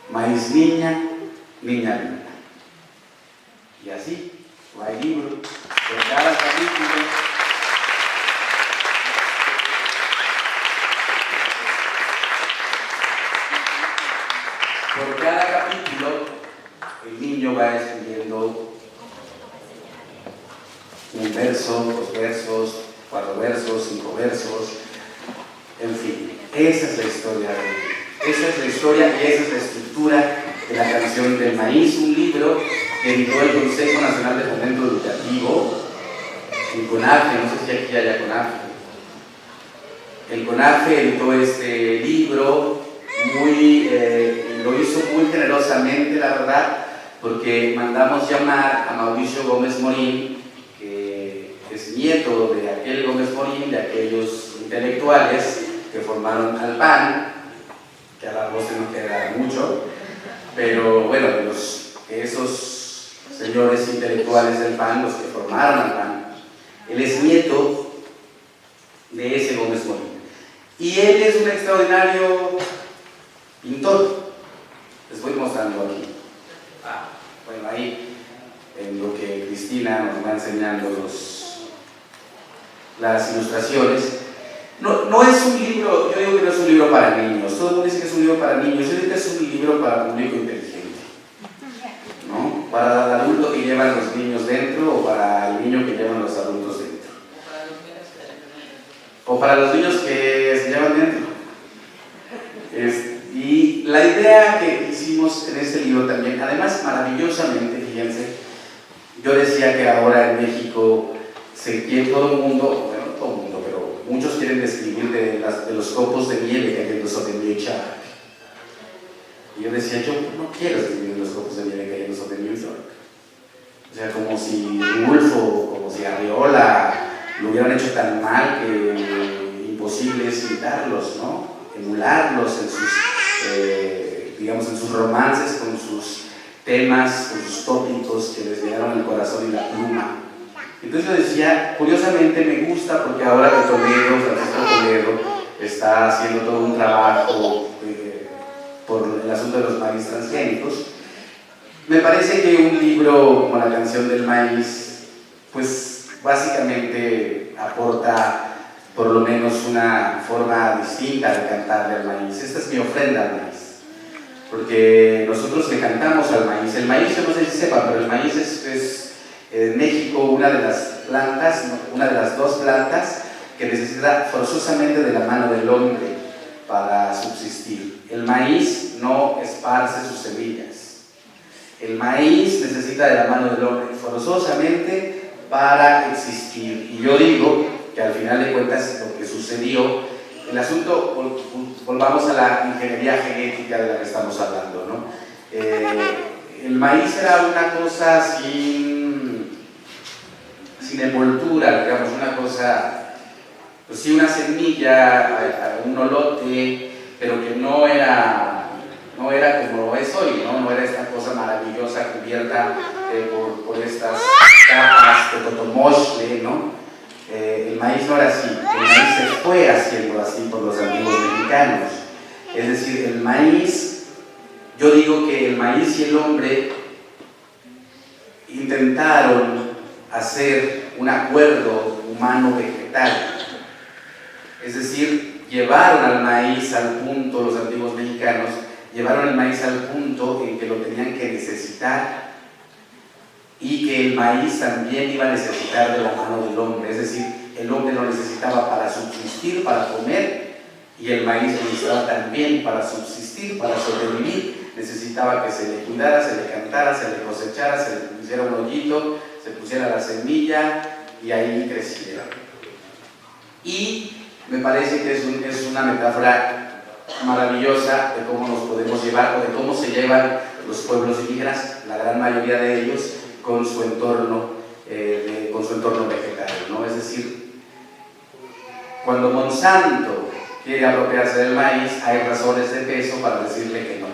maíz niña, niña linda. Y así va el libro, por cada capítulo. Por cada capítulo, el niño va escribiendo un verso, 2 versos, 4 versos, 5 versos, en fin. Esa es la historia esa es la historia y esa es la estructura de la canción del maíz, un libro que editó el Consejo Nacional de Fomento Educativo, el CONAFE, no sé si aquí haya CONAFE. El CONAFE editó este libro, lo hizo muy generosamente, la verdad, porque mandamos llamar a Mauricio Gómez Morín, que es nieto de aquel Gómez Morín, de aquellos intelectuales que formaron al PAN, que a la voz no queda mucho, pero bueno, esos señores intelectuales del PAN, los que formaron al PAN, él es nieto de ese Gómez Morín. Y él es un extraordinario pintor. Les voy mostrando aquí. Bueno, ahí, en lo que Cristina nos va enseñando las ilustraciones. No es un libro, yo digo que no es un libro para niños. Todo el mundo dice que es un libro para niños. Yo digo que es un libro para público inteligente, ¿no? Para el adulto que llevan los niños dentro o para el niño que llevan los adultos dentro. O para los niños que se llevan dentro. Y la idea que hicimos en este libro también, además maravillosamente, fíjense, yo decía que ahora en México se quiere todo el mundo, bueno, todo el mundo, pero muchos quieren describir de los copos de nieve cayendo sobre New York. Y yo decía, yo no quiero escribir los copos de nieve cayendo sobre New York. O sea, como si Rulfo, como si Arriola lo hubieran hecho tan mal que imposible es imitarlos, ¿no? Emularlos en sus, digamos, en sus romances, con sus temas, con sus tópicos que les llegaron el corazón y la pluma. Entonces yo decía, curiosamente me gusta porque ahora que Francisco Toledo está haciendo todo un trabajo por el asunto de los maíz transgénicos, me parece que un libro como La canción del maíz, pues básicamente aporta por lo menos una forma distinta de cantarle al maíz. Esta es mi ofrenda al maíz, porque nosotros le cantamos al maíz. El maíz, yo no sé si sepan, pero el maíz es en México una de las plantas, una de las 2 plantas que necesita forzosamente de la mano del hombre para subsistir. El maíz no esparce sus semillas. El maíz necesita de la mano del hombre forzosamente para existir. Y yo digo que al final de cuentas lo que sucedió, el asunto, volvamos a la ingeniería genética de la que estamos hablando, ¿no? El maíz era una cosa sin envoltura, digamos, una cosa, pues sí, una semilla, un olote, pero que no era como es hoy, ¿no? No era esta cosa maravillosa cubierta por estas capas de totomostle, ¿no? El maíz no era así, el maíz se fue haciendo así por los antiguos mexicanos. Es decir, el maíz, yo digo que el maíz y el hombre intentaron hacer un acuerdo humano-vegetal. Es decir, llevaron al maíz al punto, los antiguos mexicanos, llevaron el maíz al punto en que lo tenían que necesitar y que el maíz también iba a necesitar de la mano del hombre, es decir, el hombre lo necesitaba para subsistir, para comer, y el maíz lo necesitaba también para subsistir, para sobrevivir. Necesitaba que se le cuidara, se le cantara, se le cosechara, se le pusiera un hoyito, se pusiera la semilla y ahí creciera. Y me parece que es una metáfora maravillosa de cómo nos podemos llevar, o de cómo se llevan los pueblos indígenas, la gran mayoría de ellos, con su entorno vegetal, ¿no? Es decir, cuando Monsanto quiere apropiarse del maíz, hay razones de peso para decirle que no.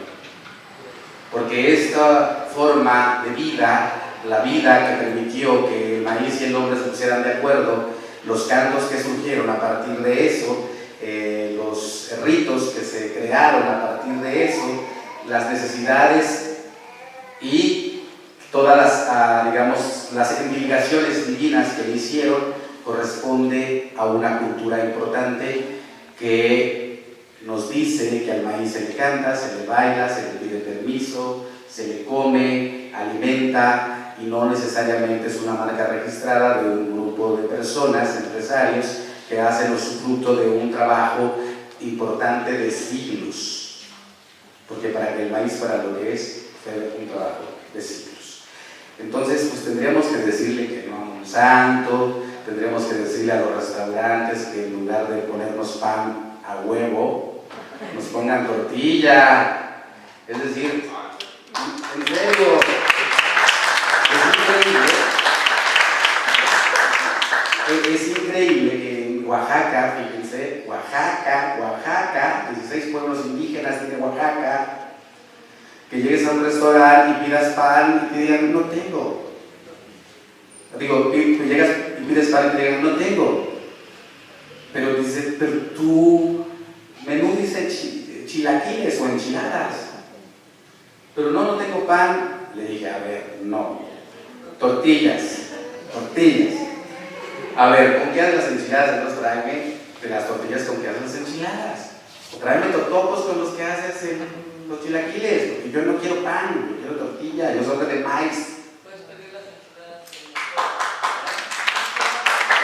Porque esta forma de vida, la vida que permitió que el maíz y el hombre se pusieran de acuerdo, los cantos que surgieron a partir de eso, los ritos que se crearon a partir de eso, las necesidades y todas las indicaciones divinas que le hicieron, corresponde a una cultura importante que nos dice que al maíz se le canta, se le baila, se le pide permiso, se le come, alimenta, y no necesariamente es una marca registrada de un grupo de personas, empresarios, que hacen fruto de un trabajo importante de siglos, porque para que el maíz fuera lo que es, fue un trabajo de siglos. Entonces, pues tendríamos que decirle que no a Monsanto, tendríamos que decirle a los restaurantes que en lugar de ponernos pan a huevo, nos pongan tortilla. Es decir, en serio, es increíble que en Oaxaca, fíjense, Oaxaca, 16 pueblos indígenas tiene Oaxaca, que llegues a un restaurante y pidas pan y te digan, no tengo. Digo, que llegas y pides pan y te digan, no tengo. Pero dice, pero tu menú dice chilaquiles o enchiladas. Pero no tengo pan. Le dije, a ver, no. Tortillas. A ver, ¿con qué haces las enchiladas? Entonces tráeme de las tortillas con que haces las enchiladas. O tráeme totopos con los que haces los chilaquiles. Porque yo no quiero pan, yo quiero tortilla, yo soy de maíz. Puedes pedir las enchiladas.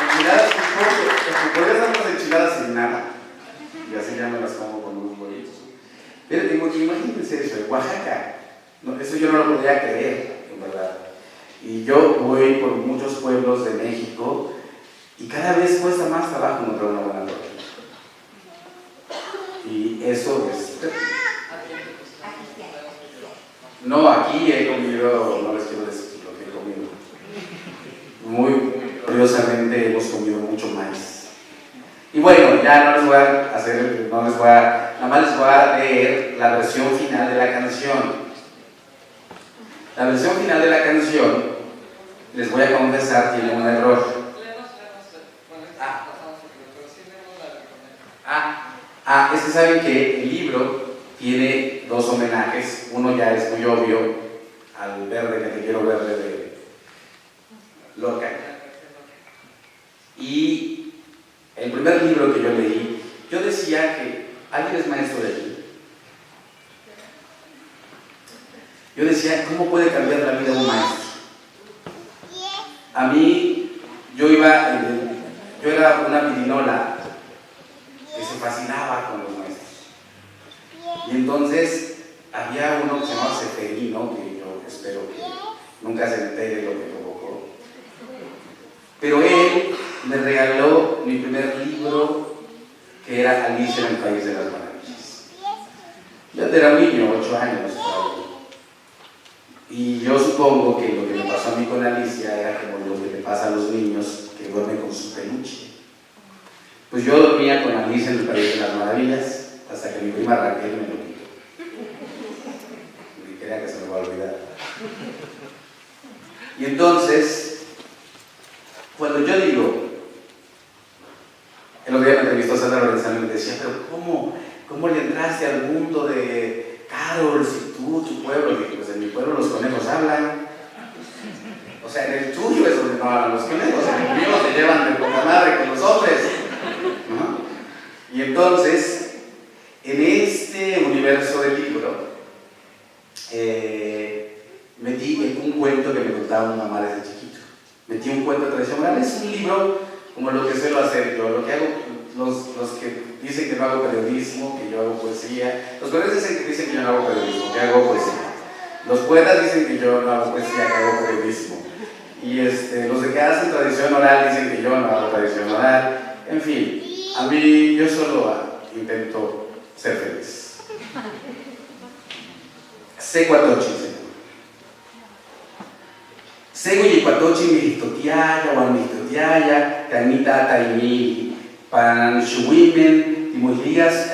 Enchiladas sin pollo. ¿Puedes dar las enchiladas sin nada? Y así ya me las como con unos huevitos. Pero imagínense eso, en Oaxaca. No, eso yo no lo podía creer, en verdad. Y yo voy por muchos pueblos de México y cada vez cuesta más trabajo encontrar una buena tortilla. Y eso es... No, aquí he comido, no les quiero decir lo que he comido. Muy curiosamente hemos comido mucho maíz. Y bueno, ya nada más les voy a leer la versión final de la canción. La versión final de la canción, les voy a confesar, tiene un error. Es que saben que el libro tiene dos homenajes. Uno ya es muy obvio, al verde que te quiero verde de Lorca. Y el primer libro que yo leí, yo decía que alguien es maestro de aquí. Yo decía, ¿cómo puede cambiar la vida de un maestro? A mí, yo era una pirinola que se fascinaba con los maestros. Y entonces, había uno que se llamaba Seferino, que yo espero que nunca se entere lo que provocó. Pero él me regaló mi primer libro, que era Alicia en el País de las Maravillas. Yo era un niño, 8 años. Y yo supongo que lo que me pasó a mí con Alicia era como lo que le pasa a los niños que duermen con su peluche. Pues yo dormía con Alicia en el País de las Maravillas hasta que mi prima Raquel me lo quitó. Y quería que se me va a olvidar. Y entonces, cuando yo digo, el otro día me entrevistó Sandra Lorenzano y me decía, pero ¿cómo le entraste al mundo de Carol, si tu pueblo? Y pues en mi pueblo los conejos hablan. O sea, en el tuyo es donde no hablan los conejos, en el mío se llevan de poca madre con los hombres, ¿no? Y entonces, en este universo del libro, metí un cuento que me contaba mi mamá desde chiquito. Metí un cuento tradicional. Es un libro como lo que suelo hacer yo. Lo que hago, los que dicen que no hago periodismo, que yo hago poesía. Los periodistas dicen que yo no hago periodismo, que hago poesía. Los poetas dicen que yo no hago poesía, que hago periodismo. Y los de que hacen tradición oral dicen que yo no hago tradición oral. En fin, a mí yo solo intento ser feliz. Secuatochi, señor. Sego y Cuatochi mistotiaya, Juan mistotiaya, Canita Taimili, Pan Shuwimen, Timulias,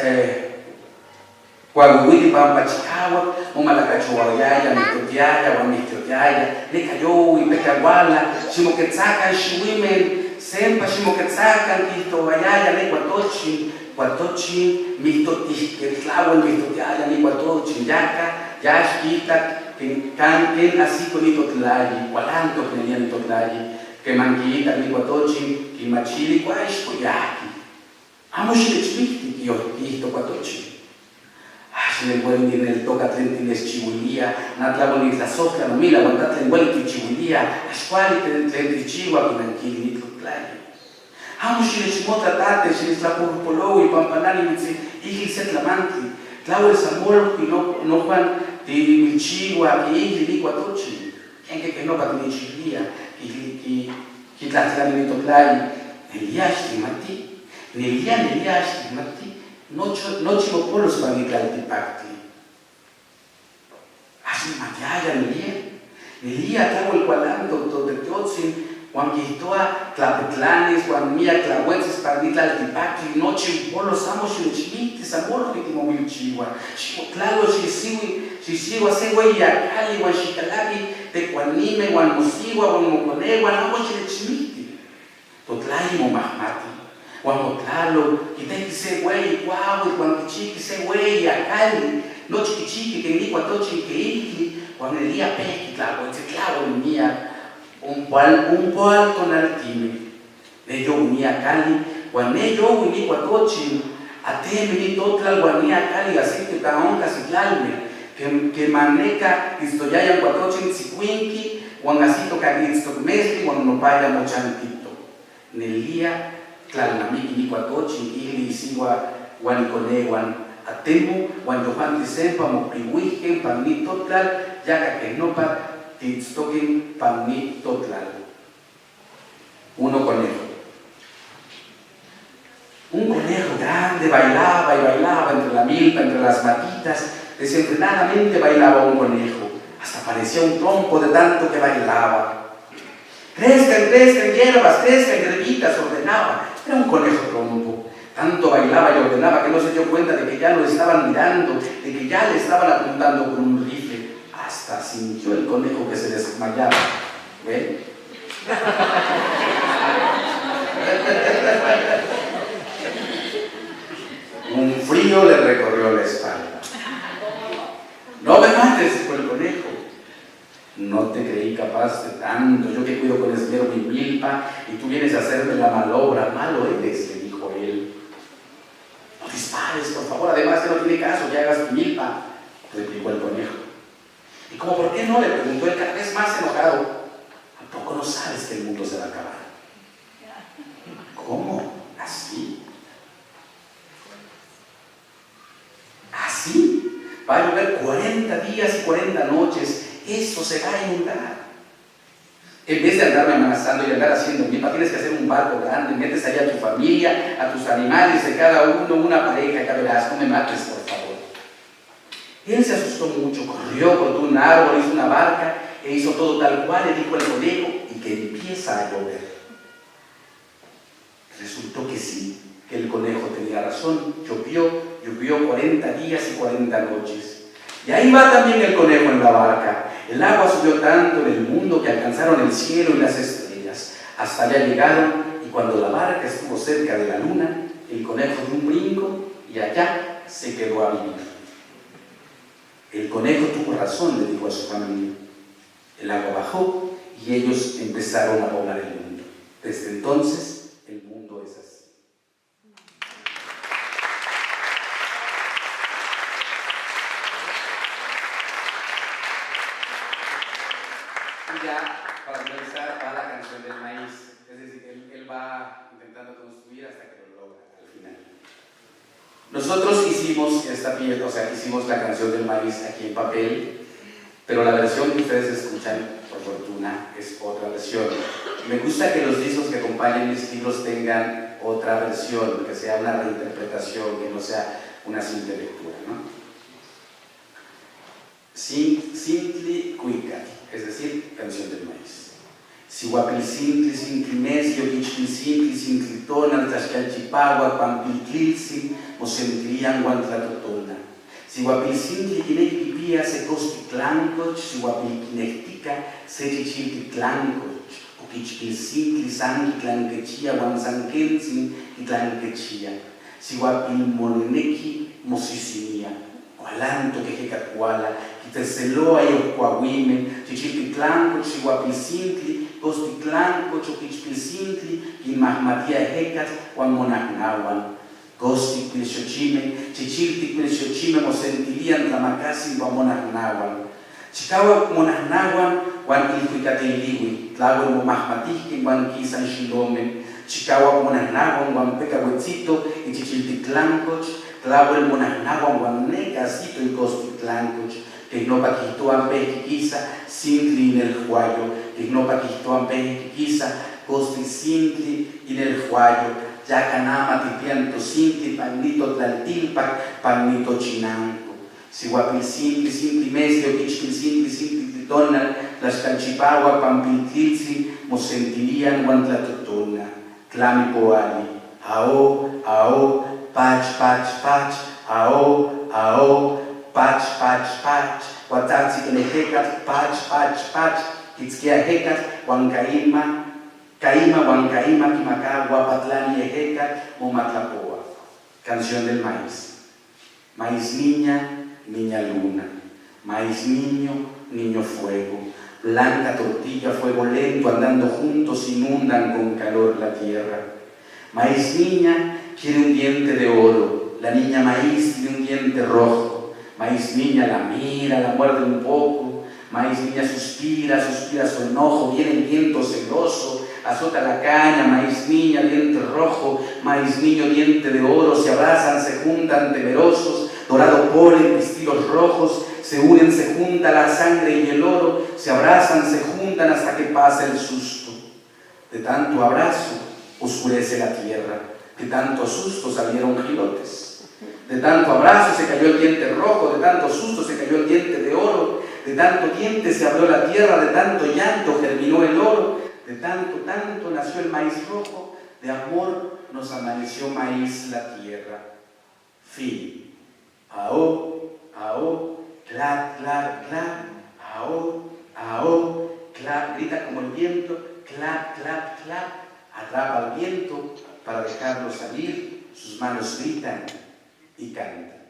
Guaguiti Pampachikawa, Umalacachuayaya, mistotiaya, Juan mistotiaya, Necayo y Pecaguala, Shimoquetzacan, Shuwimen, Sempa Shimoquetzacan, Quitobayaya, Necuatochi, Cuatochi, Mistotiquetlahuan, mistotiaya, Necuatochi, Yaca, Yashquita, que canten así con Itotlayi, Cualanto que tenían Itotlayi, que manquita, que Cuatochi, que machili, Cuaix, Coyaki. Amo Xilechmicti, que Ojisto Cuatochi. Si le pueden ir en el toca trentines chihuilía, Natlabon la soja, no mila, Guantatlen huelki chihuilía, Ascuali trentichiwa, que manquili Itotlayi. Amo Xilechmota tate, Xilechtlapurpolo y Pampanani, y Setlamantli, Clau el Samor, y no Juan. Di Michigua, que li Cuatochi, que no para Michiglia, que Tlatlani Totlai, Eliash Mati, Nelian Eliash Mati, no chivopolos para Nitlantipacti. Así Matiaya Nelia, Tlago el Cualanto, de Teotzin, Juan Quitoa, Tlapetlanes, Juan Mía, Tlahuetzes, para Nitlantipacti, no chivopolos, amos Xilechmites, amor que timo Michigua, Chivoclalo, si sigo a ese güey a Cali, Juan Xicalaki, Tecuanime, Juan Mosigua, Juan Mocone, Juan Agua Xilechmiti, Totlaimo Mahmati, Juan Motlalo, Quitequi ese güey, Guau, Juan Quichiqui ese güey a Cali, no Chiquichiqui, que ni Cuatochi, que Iji, Juan Elía Pequi, Tlago, Tlago, mía, un poal con altime, ne yo unía Cali, Juan ne yo uní Cuatochi, a temini Totlal, Juan a Cali, aceite, Taón, Casitlalme, que maneca Istoyaya Cuatochin Tzicuinqui, Juanacito Canitztoc Mesli, Juanopaya Mochantito. Nelia, Tlalnamiqui ni Cuatochin, Ili, Isigua, Juanicone, Juan Atemu, Juan Yohan Tisempa, Moprihuijen, Pamni Totlal, Yaca Quenopa, Titztoquin, Pamni Totlal. Uno conejo. Un conejo grande bailaba y bailaba entre la milpa, entre las matitas. Desenfrenadamente bailaba un conejo, hasta parecía un trompo de tanto que bailaba. Crezcan, crezcan hierbas, crezcan grevitas, ordenaba. Era un conejo trompo. Tanto bailaba y ordenaba que no se dio cuenta de que ya lo estaban mirando, de que ya le estaban apuntando con un rifle. Hasta sintió el conejo que se desmayaba. ¿Ven? Un frío le recorrió la espalda. No me mates, dijo el conejo. No te creí capaz de tanto. Yo que cuido con esmero mi milpa y tú vienes a hacerme la malobra. Malo eres, le dijo él. No dispares, por favor. Además que no tiene caso que hagas mi milpa, replicó el conejo. ¿Y como por qué no? Le preguntó él cada vez más enojado. ¿A poco no sabes que el mundo se va a acabar? ¿Cómo? ¿Así? ¿Así? Va a llover 40 días y 40 noches. Eso se va a inundar. En vez de andarme amenazando y andar haciendo milpa, tienes que hacer un barco grande, metes allá a tu familia, a tus animales, de cada uno, una pareja, ya verás, no me mates, por favor. Él se asustó mucho, corrió, cortó un árbol, hizo una barca e hizo todo tal cual, le dijo el conejo, y que empieza a llover. Resultó que sí, que el conejo tenía razón, llovió 40 días y 40 noches. Y ahí va también el conejo en la barca. El agua subió tanto en el mundo que alcanzaron el cielo y las estrellas. Hasta allá llegaron, y cuando la barca estuvo cerca de la luna, el conejo dio un brinco y allá se quedó a vivir. El conejo tuvo razón, le dijo a su familia. El agua bajó y ellos empezaron a poblar el mundo. Desde entonces, el mundo es así. para finalizar, va la canción del maíz. Es decir, él va intentando construir hasta que lo logra al final. Nosotros hicimos esta pieza, o sea, hicimos la canción del maíz aquí en papel, pero la versión que ustedes escuchan, por fortuna, es otra versión. Me gusta que los discos que acompañen mis libros tengan otra versión, que sea una reinterpretación, que no sea una simple lectura, ¿no? Sintli Cuica, es decir, canción del maíz. Sihuapil Sintli, Sintli Mesio, Quichpil Sintli, Sintli Tona, Tlaxcalchipagua, Pampiltlilsi, Mosentilian, Guantlatotona. Sihuapil Sintli, Kineki Pipia, Secosti Tlancoch, Sihuapil Kinectica, Sechichilti Tlancoch, Oquichpil Sintli, Sanki Tlanquechia, Guanzanquensin y Tlanquechia. Sihuapil Moneneki, Mosisimia. Cualanto que jecacuala, quiteseloa y oscuahuime, chichipitlanco, chihuapilcintli, costitlanco, choquichpilcintli, quinmahmatia jecat, huamonagnahuan, costipilchochime, chichiltipilchochime, mosentilian, tlamacasi, huamonagnahuan, chicahuac monagnahuan, huan ilhuicatilihui, tlahuel momahmatihque, huan quisan xilomen, chicahuac monagnahuan, huan pecahuetzito, y chichiltitlancoch, Tlahuel monagnahuan guanecasito y costitlancoch, que no paquitoan pejiquisa, sintli en el juayo, que no paquitoan pejiquisa, costisintli en el juayo, yacanama tipianto sintli, panito tlaltilpac, panito chinanco, sihuapil sintli, sintli mesio, quichpil sintli, sintli titonal, tlaxcalchipagua, pampiltlitzi, mosentilian guantlatotona, tlamipoali, ao, pach, pach, pach, ao, pach, pach, pach, huatzatzi kenejecat, pach, pach, pach, kitzkia jecat, huancaima, huancaima, quimacá, huapatlani ejecat, momatlapoa. Canción del maíz. Maíz niña, niña luna. Maíz niño, niño fuego. Blanca tortilla, fuego lento, andando juntos inundan con calor la tierra. Maíz niña, quiere un diente de oro, la niña maíz tiene un diente rojo, maíz niña la mira, la muerde un poco, maíz niña suspira su enojo, viene el viento celoso, azota la caña, maíz niña, diente rojo, maíz niño, diente de oro, se abrazan, se juntan temerosos, dorado polen, pistilos rojos, se unen, se junta la sangre y el oro, se abrazan, se juntan hasta que pasa el susto. De tanto abrazo, oscurece la tierra. De tanto susto salieron gilotes, de tanto abrazo se cayó el diente rojo, de tanto susto se cayó el diente de oro, de tanto diente se abrió la tierra, de tanto llanto germinó el oro, de tanto nació el maíz rojo, de amor nos amaneció maíz la tierra. Fin. Ao, clap, clap, clap, ao, clap, grita como el viento, clap, clap, clap, atrapa al viento para dejarlo salir, sus manos gritan y cantan.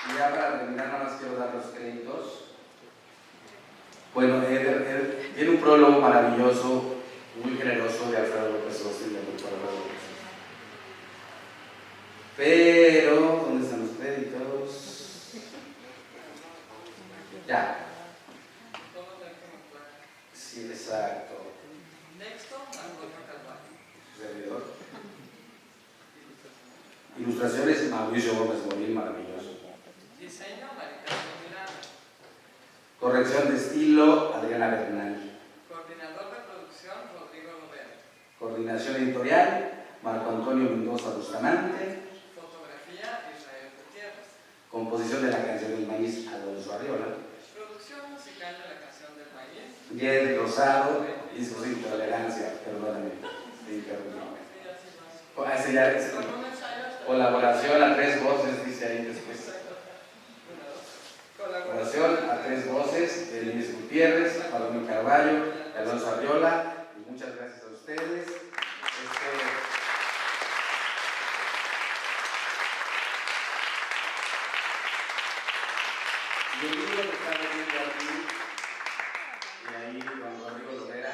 Y ya para terminar, nada más quiero dar los créditos. Bueno, tiene un prólogo maravilloso, muy generoso de Alfredo López Oz y de Alfredo López. Pero, ¿dónde están los créditos? Ya. Sí, exacto. Servidor. Ilustraciones, Mauricio Gómez Morín, maravilloso. Diseño, Maricarmen Milano. Corrección de estilo, Adriana Bernal. Coordinador de producción, Rodrigo Lovera. Coordinación editorial, Marco Antonio Mendoza Bustamante. Fotografía, Israel Gutiérrez. Composición de la canción del maíz, Alonso Arriola. Producción musical de la canción del maíz. Jerry Rosado, discos de intolerancia, perdóname, te interrumpí. Colaboración a tres voces, dice ahí después. Colaboración a tres voces de Luis Gutiérrez, Palomino Carballo, Alonso Arriola, y muchas gracias a ustedes. Y el libro que están viendo aquí, y ahí don Rodrigo Lovera,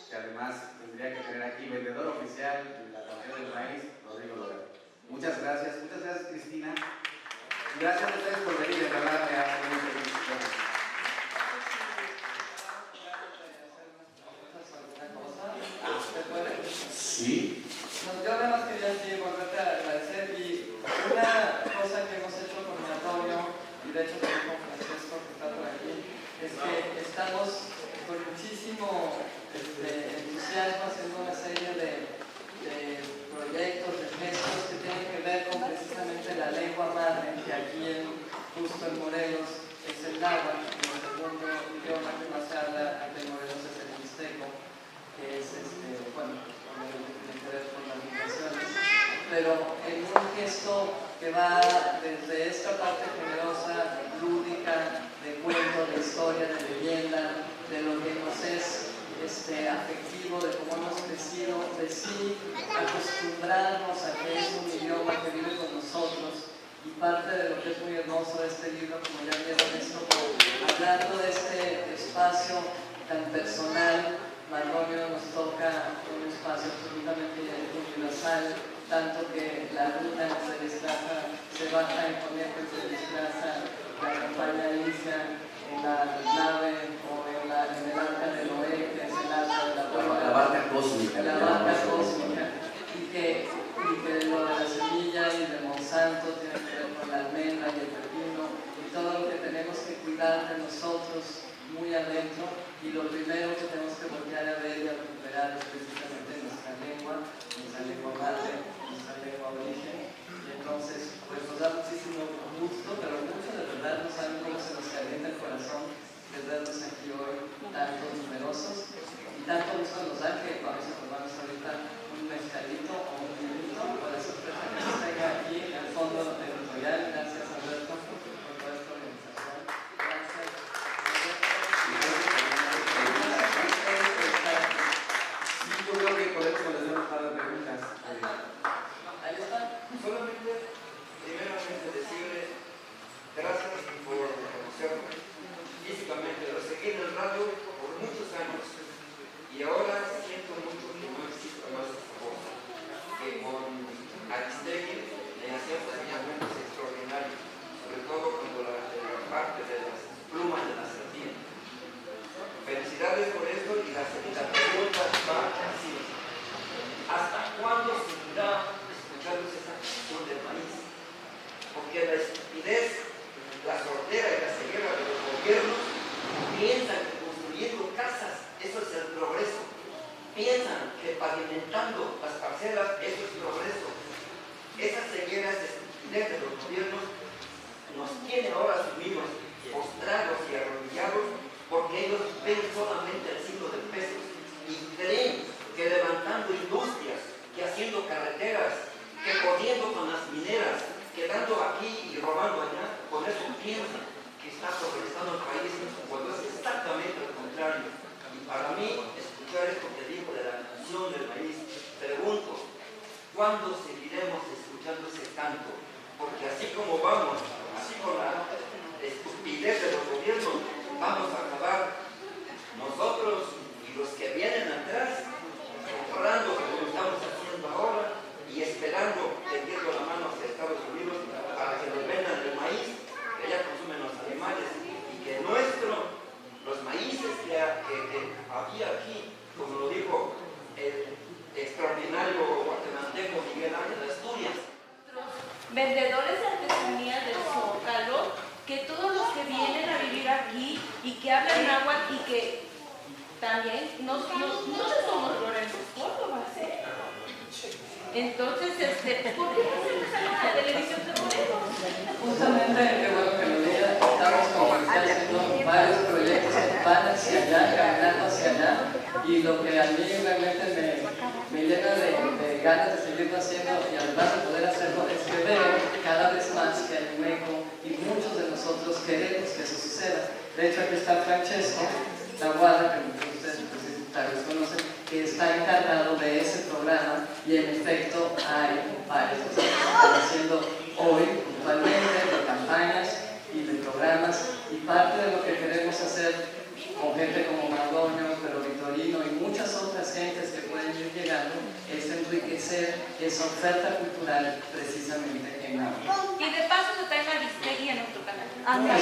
que además tendría que tener aquí vendedor oficial de la canción del maíz, Rodrigo Lovera. Gracias a ustedes por venir, de verdad, me hace muy feliz. Sí. No, yo además quería aquí volverte a agradecer y una cosa que hemos hecho con Antonio y de hecho también con Francesco que está por aquí es que estamos con muchísimo entusiasmo haciendo una serie de proyectos, de gestos que tienen que ver con precisamente la lengua madre, que aquí justo en Morelos es el náhuatl, y el segundo idioma que más se habla aquí en Morelos es el mixteco, que es bueno, tiene que ver con las migraciones, pero en un gesto que va desde esta parte generosa, lúdica, de cuento, de historia, de leyenda, de lo que nos es afectivo, de cómo hemos crecido, de sí acostumbrarnos a que es un idioma que vive con nosotros. Y parte de lo que es muy hermoso de este libro, como ya vieron, es como hablando de este espacio tan personal. Mardonio nos toca un espacio absolutamente universal, tanto que la luna se desplaza, se baja en Conejo y se desplaza, la acompaña Alicia en la nave o en el arca de Noé, que es el arca de la barca cósmica. La barca cósmica. Y que lo de la semilla y de Monsanto tiene que ver con la almendra y el pepino y todo lo que tenemos que cuidar de nosotros muy adentro, y lo primero que tenemos que voltear a ver y a recuperar es precisamente nuestra lengua madre, nuestra lengua origen. Y entonces pues nos da muchísimo gusto, pero mucho de verdad, no saben cómo se nos calienta el corazón de verlos aquí hoy tantos numerosos, y tanto gusto nos da que vamos a tomarnos ahorita un mezcalito o un vinito por la sorpresa que nos tenga aquí en el fondo editorial. Gracias, Alberto, por toda esta organización. Gracias. Yo creo que podemos contestar un par de preguntas. Ahí está. Solamente, primeramente, decirle gracias por conocerme físicamente. Lo seguí en el radio por muchos años y ahora siento mucho que no existe más esta voz. Que con Aristegui le hacía planteamientos extraordinarios, sobre todo cuando la parte de las plumas de la serpiente. Felicidades por esto, y la pregunta va así: ¿hasta cuándo seguirá escuchándose esa cuestión del país? Porque la estupidez, la sordera y la ceguera de los gobiernos piensan que construyendo casas eso es el progreso, piensan que pavimentando las parcelas eso es progreso. Esa ceguera, esa estupidez de los gobiernos nos tiene ahora sumidos, postrados y arrodillados, porque ellos ven solamente el signo de pesos y creen que levantando industrias, que haciendo carreteras, que jodiendo con las mineras, que dando aquí y robando allá, con eso piensan que está progresando el país, cuando es exactamente lo contrario. Y para mí, escuchar esto que dijo de la canción del país, pregunto, ¿cuándo seguiremos escuchando ese canto? Porque así como vamos, así con la estupidez de los gobiernos, vamos a acabar nosotros y los que vienen atrás, comprando como lo estamos haciendo ahora y esperando, tendiendo la mano hacia Estados Unidos para que nos vendan el maíz que ya consumen los animales, y que los maíces que había aquí, como lo dijo el extraordinario guatemalteco Miguel Ángel Asturias, vendedores de artesanía del Zócalo, que todos los que vienen a vivir aquí y que hablan náhuatl y que también no somos Lorenzo Córdoba, ¿eh? Entonces, ¿por qué no hacemos algo en la televisión de Morelos? Justamente, qué bueno que lo diga, estamos como haciendo varios proyectos que van hacia allá, caminando hacia allá, y lo que a mí realmente me llena de ganas de seguirlo haciendo y además de poder hacerlo es que veo cada vez más que hay un eco y muchos de nosotros queremos que eso suceda. De hecho, aquí está Francesco Taboada, que muchos de ustedes tal vez conocen, que está encargado de ese programa, y en efecto hay varias cosas que se están haciendo hoy puntualmente, de campañas y de programas, y parte de lo que queremos hacer con gente como Mardonio, pero Victorino y muchas otras gentes que pueden ir llegando, es enriquecer esa oferta cultural precisamente en náhuatl. Y de paso se traen a Amén.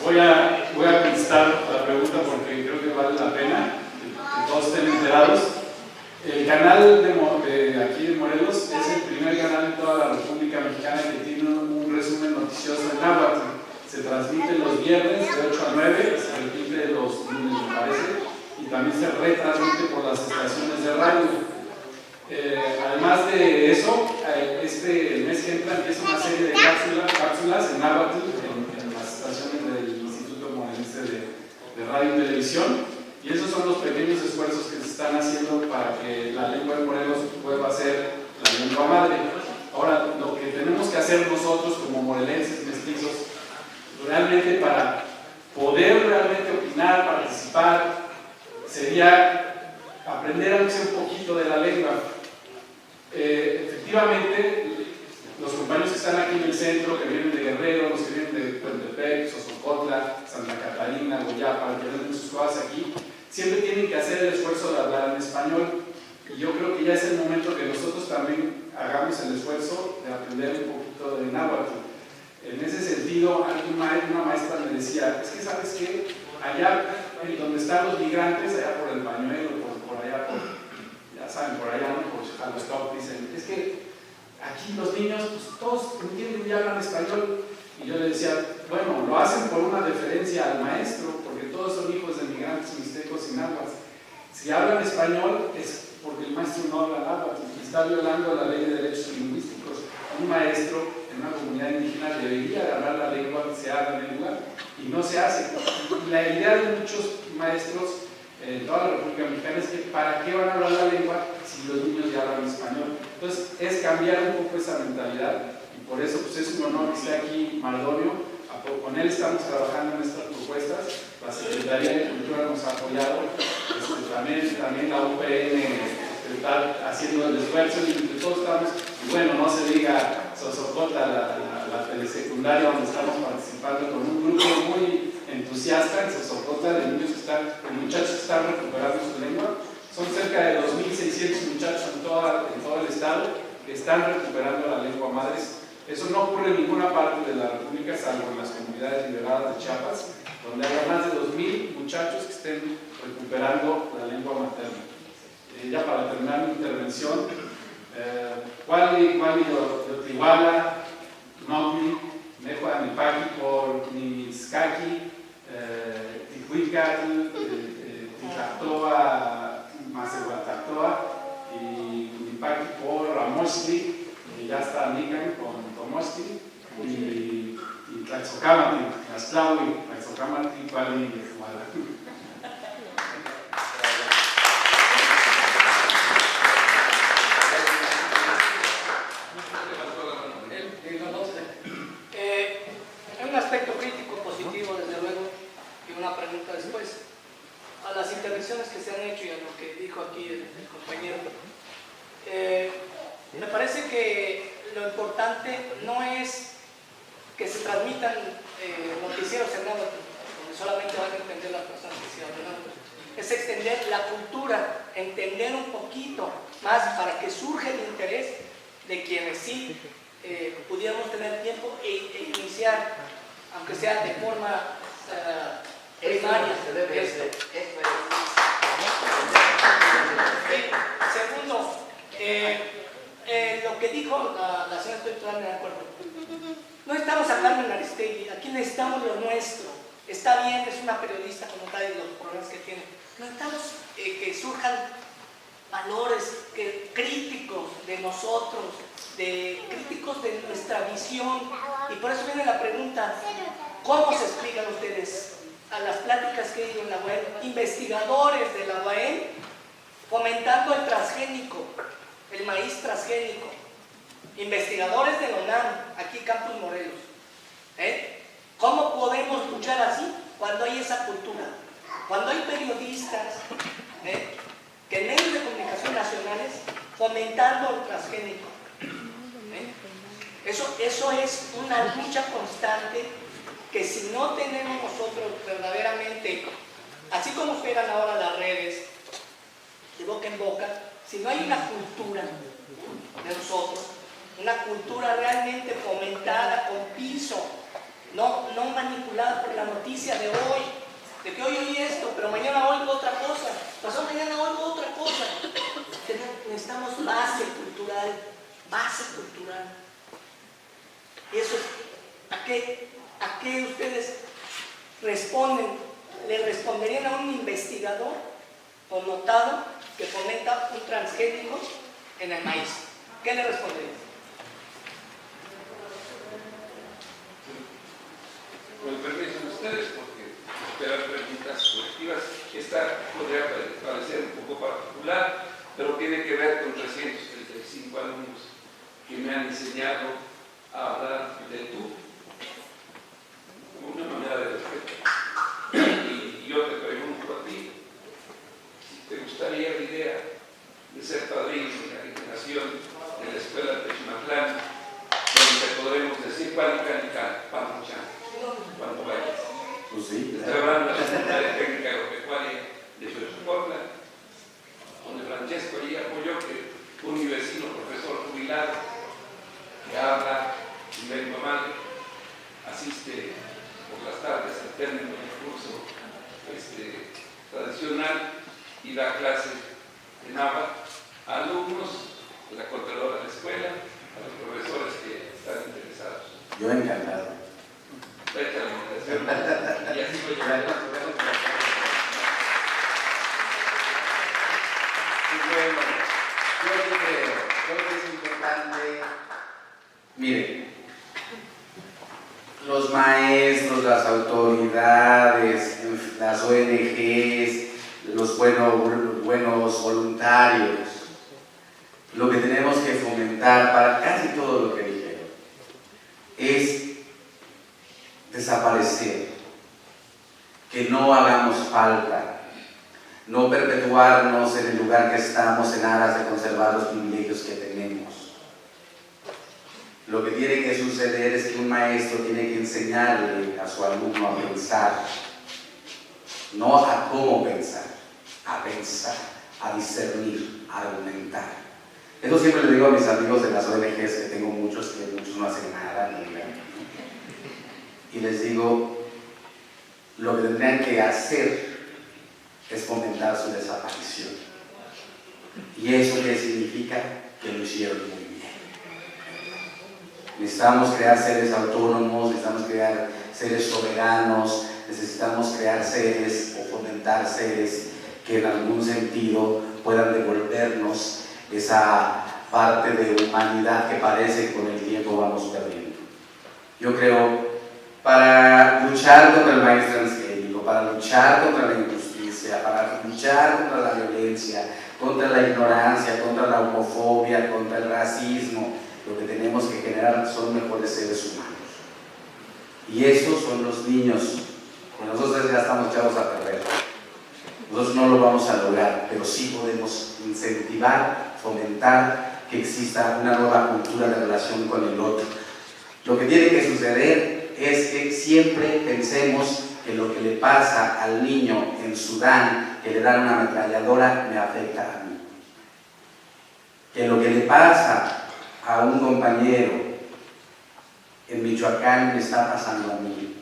Voy a contestar la pregunta porque creo que vale la pena que todos estén enterados. El canal de aquí de Morelos es el primer canal en toda la República Mexicana que tiene un resumen noticioso en náhuatl. Se transmite los viernes de 8 a 9, se repite los lunes, me parece, y también se retransmite por las estaciones de radio. Además de eso, el mes que entra empieza una serie de cápsulas en náhuatl en las estaciones del Instituto Morelense de Radio y Televisión, y esos son los pequeños esfuerzos que se están haciendo para que la lengua de Morelos vuelva a ser la lengua madre. Ahora, lo que tenemos que hacer nosotros como morelenses mestizos, realmente para poder realmente opinar, participar, sería aprender a un poquito de la lengua. Efectivamente, los compañeros que están aquí en el centro, que vienen de Guerrero, los que vienen de Coatepec, Sosocotla, Santa Catarina, Goyapa, que vienen sus cosas aquí, siempre tienen que hacer el esfuerzo de hablar en español. Y yo creo que ya es el momento que nosotros también hagamos el esfuerzo de aprender un poquito de náhuatl. En ese sentido, una maestra me decía, es que sabes que allá donde están los migrantes, allá por el Pañuelo, por allá, ya saben, por allá, ¿no? Por Jalostop, dicen, es que aquí los niños, pues, todos entienden y hablan español. Y yo le decía, bueno, lo hacen por una deferencia al maestro, porque todos son hijos de migrantes mixtecos y náhuatl. Si hablan español es porque el maestro no habla náhuatl y está violando la ley de derechos lingüísticos. Un maestro en una comunidad indígena debería hablar la lengua que se habla en el lugar y no se hace. La idea de muchos maestros en toda la República Mexicana es que ¿para qué van a hablar la lengua si los niños ya hablan español? Entonces es cambiar un poco esa mentalidad y por eso pues, es un honor que esté aquí Mardonio. Con él estamos trabajando en estas propuestas. La Secretaría de Cultura nos ha apoyado, también la UPN está haciendo el esfuerzo y entre todos estamos, y bueno, no se diga Sosocotla, la telesecundaria donde estamos participando con un grupo muy entusiasta en Sosocotla de muchachos que están recuperando su lengua. Son cerca de 2.600 muchachos en todo el estado que están recuperando la lengua madre. Eso no ocurre en ninguna parte de la República, salvo en las comunidades liberadas de Chiapas, donde hay más de 2.000 muchachos que estén recuperando la lengua materna. Ya para terminar mi intervención, Cuali Yotiwala, Nogni, Mejua Nipaki por Niskaki, Tihuicatl, Ticatoa, Macehuatactoa y Nipaki por Ramoshli, que ya está Nican con Tomoshli, y Tlaxocámatl, Tlaxtlahui, Tlaxocámatl, Cuali Yotiwala. Hay un aspecto crítico positivo, desde luego, y una pregunta después. A las intervenciones que se han hecho y a lo que dijo aquí el compañero, me parece que lo importante no es que se transmitan noticieros en náhuatl, donde solamente van a entender las personas que se hablan náhuatl. Es extender la cultura, entender un poquito más para que surja el interés de quienes sí pudiéramos tener tiempo e iniciar, aunque sea de forma primaria, esto. Segundo, lo que dijo la señora, estoy totalmente de acuerdo. No estamos hablando en Aristegui, aquí necesitamos lo nuestro. Está bien, es una periodista como tal y los problemas que tiene. Necesitamos que surjan valores críticos de nosotros, críticos de nuestra visión. Y por eso viene la pregunta, ¿cómo se explican ustedes a las pláticas que he ido en la UAM, investigadores de la UAM, fomentando el transgénico, el maíz transgénico, investigadores de la UNAM, aquí Campus Morelos? ¿Cómo podemos luchar así cuando hay esa cultura? Cuando hay periodistas que en medios de comunicación nacionales fomentando el transgénico. Eso es una lucha constante que si no tenemos nosotros verdaderamente, así como esperan ahora las redes, de boca en boca, si no hay una cultura de nosotros, una cultura realmente fomentada con piso, no manipulada por la noticia de hoy, de que hoy oí esto, pero mañana oigo otra cosa, pasado mañana oigo otra cosa. Necesitamos base cultural. Y eso, ¿a qué ustedes responden? ¿Le responderían a un investigador connotado que fomenta un transgénico en el maíz? ¿Qué le responderían? Con permiso de ustedes, porque esperar preguntas colectivas, esta podría parecer un poco particular, pero tiene que ver con 335 alumnos que me han enseñado a hablar de tú, como una manera de respeto. Y yo te pregunto a ti, si te gustaría la idea de ser padrino de la generación de la escuela de Chimatlán, donde podremos decir Panicánica, Pamuchán, cuando vayas. Pues sí. Estoy hablando de la Secretaría Técnica Agropecuaria de Xochicotla, donde Francesco allí apoyó que un vecino profesor jubilado que habla en lengua madre asiste por las tardes al término del curso tradicional y da clase en náhuatl a alumnos de la Contralora de la escuela, a los profesores que están interesados. Yo encantado. Vete a la invitación y así lo llevaremos. Bueno, creo que es importante. Miren, los maestros, las autoridades, las ONGs, los buenos voluntarios, lo que tenemos que fomentar para casi todo lo que dijeron es desaparecer, que no hagamos falta, no perpetuarnos en el lugar que estamos en aras de conservar los privilegios que tenemos. Lo que tiene que suceder es que un maestro tiene que enseñarle a su alumno a pensar, no a cómo pensar, a discernir, a argumentar. Eso siempre le digo a mis amigos de las ONGs, que tengo muchos, que muchos no hacen nada, y les digo, lo que tendrían que hacer es fomentar su desaparición. ¿Y eso qué significa? Que lo hicieron muy bien. Necesitamos crear seres autónomos, necesitamos crear seres soberanos, necesitamos crear seres o fomentar seres que en algún sentido puedan devolvernos esa parte de humanidad que parece que con el tiempo vamos perdiendo. Yo creo, para luchar contra el maíz transgénico, para luchar contra la injusticia, para luchar contra la violencia, contra la ignorancia, contra la homofobia, contra el racismo, lo que tenemos que generar son mejores seres humanos. Y esos son los niños, que nosotros ya estamos echados a perder. Nosotros no lo vamos a lograr, pero sí podemos incentivar, fomentar que exista una nueva cultura de relación con el otro. Lo que tiene que suceder es que siempre pensemos que lo que le pasa al niño en Sudán, que le dan una ametralladora, me afecta a mí. Que lo que le pasa a un compañero en Michoacán me está pasando a mí.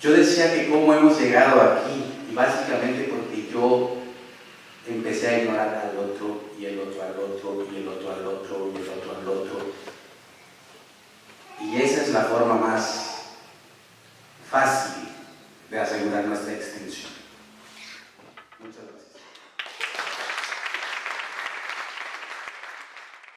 Yo decía que cómo hemos llegado aquí, y básicamente porque yo empecé a ignorar al otro, y el otro al otro, y el otro al otro, y el otro al otro. Y esa es la forma más